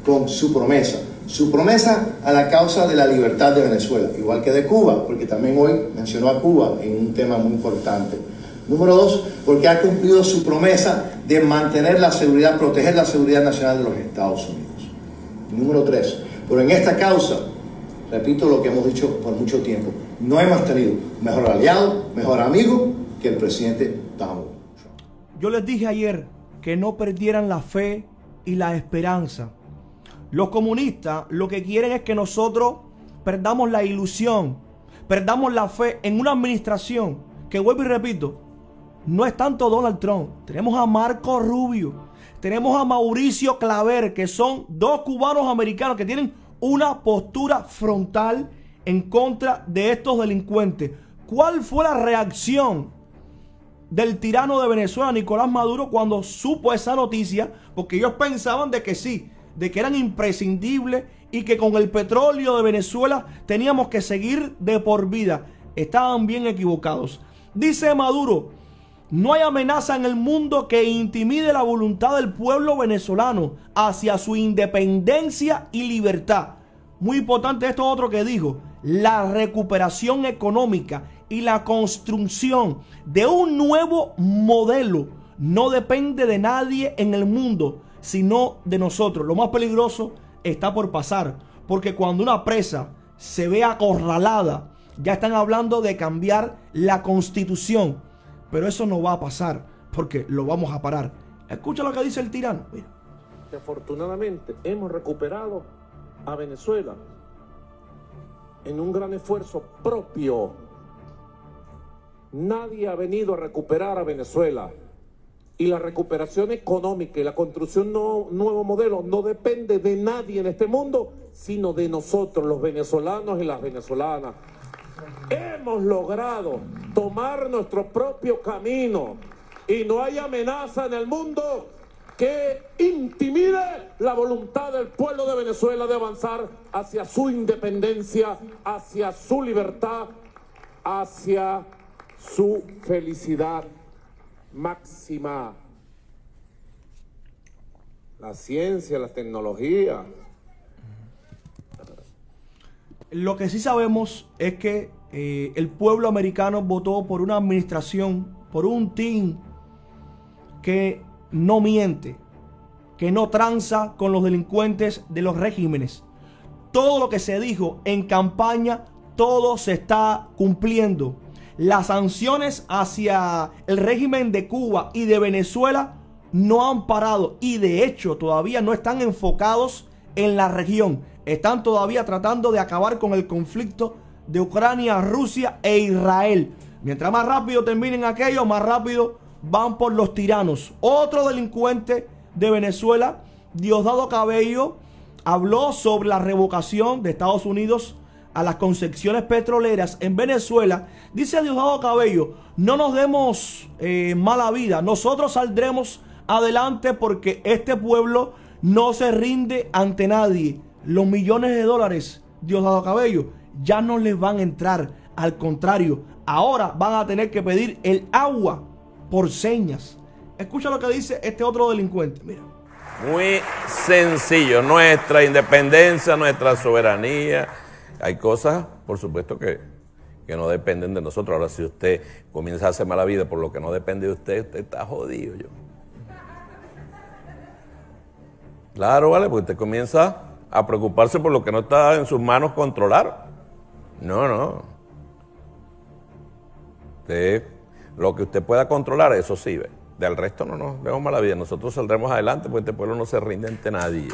con su promesa a la causa de la libertad de Venezuela, igual que de Cuba, porque también hoy mencionó a Cuba en un tema muy importante. Número dos, porque ha cumplido su promesa de mantener la seguridad, proteger la seguridad nacional de los Estados Unidos. Número tres, pero en esta causa, repito lo que hemos dicho por mucho tiempo, no hemos tenido mejor aliado, mejor amigo que el presidente Donald Trump. Yo les dije ayer que no perdieran la fe y la esperanza. Los comunistas lo que quieren es que nosotros perdamos la ilusión, perdamos la fe en una administración que, vuelvo y repito, no es tanto Donald Trump. Tenemos a Marco Rubio, tenemos a Mauricio Claver, que son dos cubanos americanos que tienen una postura frontal en contra de estos delincuentes. ¿Cuál fue la reacción del tirano de Venezuela, Nicolás Maduro, cuando supo esa noticia? Porque ellos pensaban de que sí, de que eran imprescindibles y que con el petróleo de Venezuela teníamos que seguir de por vida. Estaban bien equivocados. Dice Maduro: no hay amenaza en el mundo que intimide la voluntad del pueblo venezolano hacia su independencia y libertad. Muy importante esto otro que dijo: la recuperación económica y la construcción de un nuevo modelo no depende de nadie en el mundo, sino de nosotros. Lo más peligroso está por pasar, porque cuando una presa se ve acorralada, ya están hablando de cambiar la constitución. Pero eso no va a pasar, porque lo vamos a parar. Escucha lo que dice el tirano. Mira. Afortunadamente hemos recuperado a Venezuela en un gran esfuerzo propio. Nadie ha venido a recuperar a Venezuela. Y la recuperación económica y la construcción de un nuevo modelo no depende de nadie en este mundo, sino de nosotros, los venezolanos y las venezolanas. Hemos logrado tomar nuestro propio camino y no hay amenaza en el mundo que intimide la voluntad del pueblo de Venezuela de avanzar hacia su independencia, hacia su libertad, hacia su felicidad máxima. La ciencia, la tecnología. Lo que sí sabemos es que el pueblo americano votó por una administración, por un team que no miente, que no tranza con los delincuentes de los regímenes. Todo lo que se dijo en campaña, todo se está cumpliendo. Las sanciones hacia el régimen de Cuba y de Venezuela no han parado, y de hecho todavía no están enfocados en la región. Están todavía tratando de acabar con el conflicto de Ucrania, Rusia e Israel. Mientras más rápido terminen aquello, más rápido van por los tiranos. Otro delincuente de Venezuela, Diosdado Cabello, habló sobre la revocación de Estados Unidos a las concesiones petroleras en Venezuela. Dice Diosdado Cabello: no nos demos mala vida, nosotros saldremos adelante porque este pueblo no se rinde ante nadie. Los millones de dólares, Diosdado Cabello, ya no les van a entrar. Al contrario, ahora van a tener que pedir el agua por señas. Escucha lo que dice este otro delincuente. Mira. Muy sencillo. Nuestra independencia, nuestra soberanía. Hay cosas, por supuesto, que no dependen de nosotros. Ahora, si usted comienza a hacer mala vida por lo que no depende de usted, usted está jodido. Claro, vale, porque usted comienza a preocuparse por lo que no está en sus manos controlar. No. Lo que usted pueda controlar, eso sí, ve. Del resto no nos vemos mala vida. Nosotros saldremos adelante porque este pueblo no se rinde ante nadie.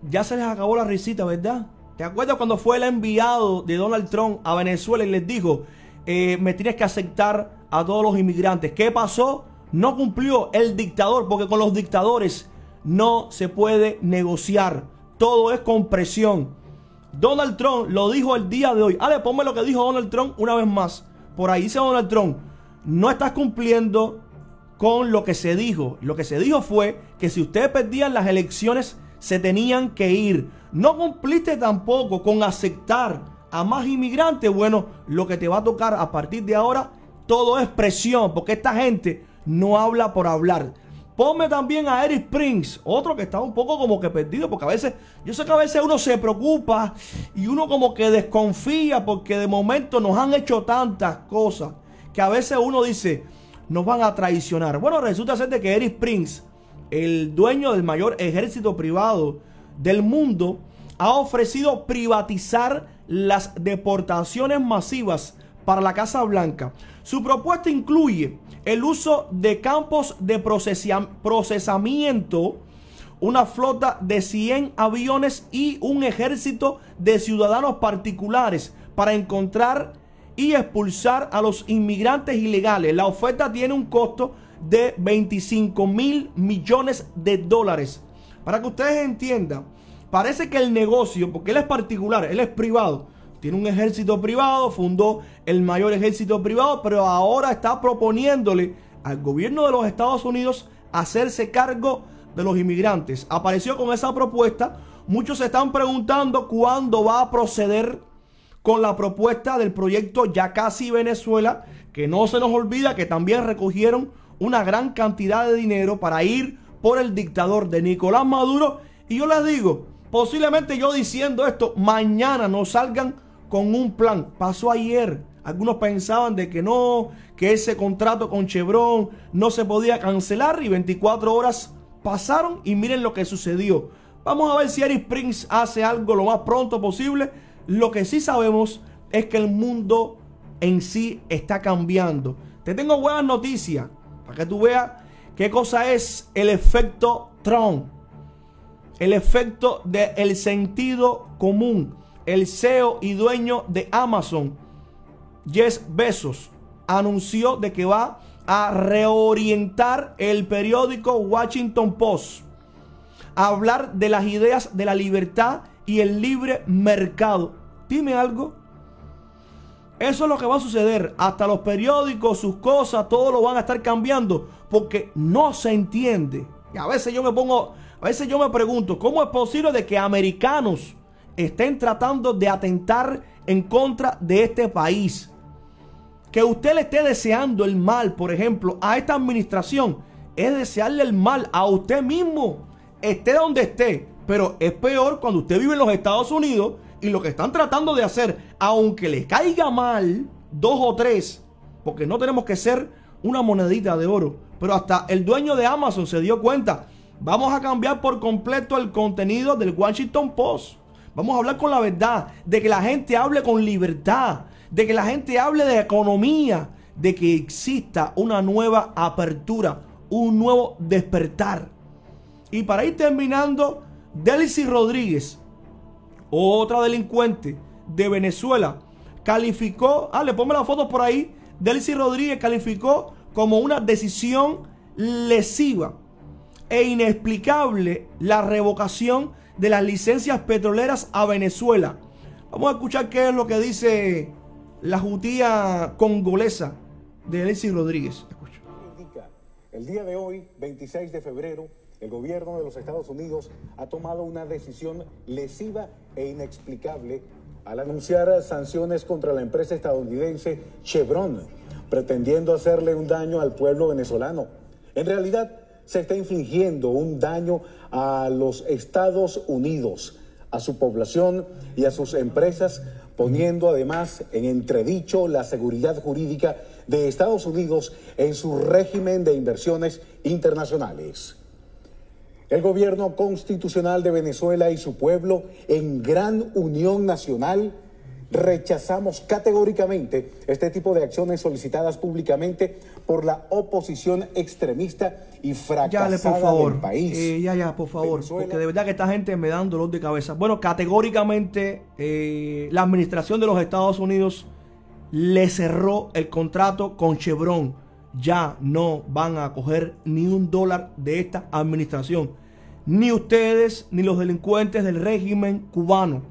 Ya se les acabó la risita, ¿verdad? ¿Te acuerdas cuando fue el enviado de Donald Trump a Venezuela y les dijo: me tienes que aceptar a todos los inmigrantes? ¿Qué pasó? No cumplió el dictador, porque con los dictadores no se puede negociar. Todo es con presión. Donald Trump lo dijo el día de hoy. Ale, ponme lo que dijo Donald Trump una vez más. Por ahí dice Donald Trump: no estás cumpliendo con lo que se dijo. Lo que se dijo fue que si ustedes perdían las elecciones, se tenían que ir. No cumpliste tampoco con aceptar a más inmigrantes. Bueno, lo que te va a tocar a partir de ahora, todo es presión, porque esta gente no habla por hablar. Ponme también a Eric Prince, otro que está un poco como que perdido, porque a veces, yo sé que a veces uno se preocupa y uno como que desconfía, porque de momento nos han hecho tantas cosas que a veces uno dice: nos van a traicionar. Bueno, resulta ser de que Eric Prince, el dueño del mayor ejército privado del mundo, ha ofrecido privatizar las deportaciones masivas para la Casa Blanca. Su propuesta incluye el uso de campos de procesamiento, una flota de 100 aviones y un ejército de ciudadanos particulares para encontrar y expulsar a los inmigrantes ilegales. La oferta tiene un costo de 25 mil millones de dólares. Para que ustedes entiendan, parece que el negocio, porque él es particular, él es privado, tiene un ejército privado, fundó el mayor ejército privado, pero ahora está proponiéndole al gobierno de los Estados Unidos hacerse cargo de los inmigrantes. Apareció con esa propuesta. Muchos se están preguntando cuándo va a proceder con la propuesta del proyecto Ya Casi Venezuela, que no se nos olvida que también recogieron una gran cantidad de dinero para ir por el dictador de Nicolás Maduro. Y yo les digo, posiblemente yo diciendo esto, mañana nos salgan con un plan. Pasó ayer. Algunos pensaban de que no, que ese contrato con Chevron no se podía cancelar, y 24 horas pasaron y miren lo que sucedió. Vamos a ver si Eric Prince hace algo lo más pronto posible. Lo que sí sabemos es que el mundo en sí está cambiando. Te tengo buenas noticias para que tú veas qué cosa es el efecto Trump. El efecto del sentido común. El CEO y dueño de Amazon, Jeff Bezos, anunció de que va a reorientar el periódico Washington Post, a hablar de las ideas de la libertad y el libre mercado. Dime algo. Eso es lo que va a suceder. Hasta los periódicos, sus cosas, todo lo van a estar cambiando, porque no se entiende. Y a veces yo me pregunto, ¿cómo es posible de que americanos estén tratando de atentar en contra de este país? Que usted le esté deseando el mal, por ejemplo, a esta administración, es desearle el mal a usted mismo, esté donde esté. Pero es peor cuando usted vive en los Estados Unidos y lo que están tratando de hacer, aunque le caiga mal 2 o 3, porque no tenemos que ser una monedita de oro, pero hasta el dueño de Amazon se dio cuenta. Vamos a cambiar por completo el contenido del Washington Post. Vamos a hablar con la verdad, de que la gente hable con libertad, de que la gente hable de economía, de que exista una nueva apertura, un nuevo despertar. Y para ir terminando, Delcy Rodríguez, otra delincuente de Venezuela, calificó, le ponme las fotos por ahí, Delcy Rodríguez calificó como una decisión lesiva e inexplicable la revocación de las licencias petroleras a Venezuela. Vamos a escuchar qué es lo que dice la jutía congolesa de Delcy Rodríguez. Escucha. El día de hoy, 26 de febrero, el gobierno de los Estados Unidos ha tomado una decisión lesiva e inexplicable al anunciar sanciones contra la empresa estadounidense Chevron, pretendiendo hacerle un daño al pueblo venezolano. En realidad, se está infligiendo un daño a los Estados Unidos, a su población y a sus empresas, poniendo además en entredicho la seguridad jurídica de Estados Unidos en su régimen de inversiones internacionales. El gobierno constitucional de Venezuela y su pueblo, en gran unión nacional, rechazamos categóricamente este tipo de acciones solicitadas públicamente por la oposición extremista y fracasada del país. Por favor, Venezuela, porque de verdad que esta gente me da un dolor de cabeza. Bueno, categóricamente la administración de los Estados Unidos le cerró el contrato con Chevron. Ya no van a coger ni $1 de esta administración, ni ustedes ni los delincuentes del régimen cubano.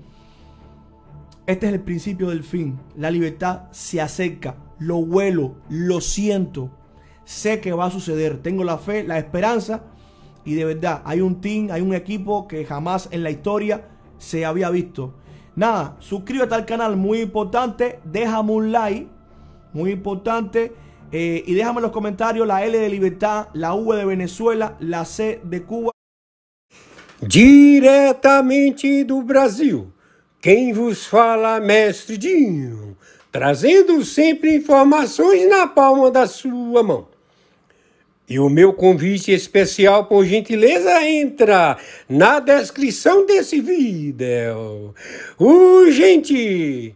Este es el principio del fin. La libertad se acerca. Lo huelo, lo siento. Sé que va a suceder. Tengo la fe, la esperanza. Y de verdad, hay un team, hay un equipo que jamás en la historia se había visto. Nada, suscríbete al canal, muy importante. Déjame un like, muy importante. Y déjame en los comentarios la L de libertad, la V de Venezuela, la C de Cuba. Diretamente do Brasil. Quem vos fala, Mestre Dinho, trazendo sempre informações na palma da sua mão. E o meu convite especial, por gentileza, entra na descrição desse vídeo. Urgente!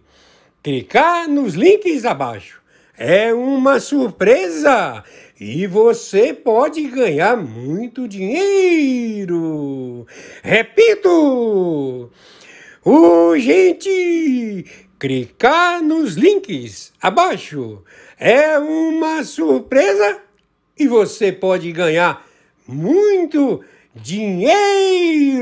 Clicar nos links abaixo. É uma surpresa e você pode ganhar muito dinheiro. Repito! Urgente! Clicar nos links abaixo. É uma surpresa e você pode ganhar muito dinheiro.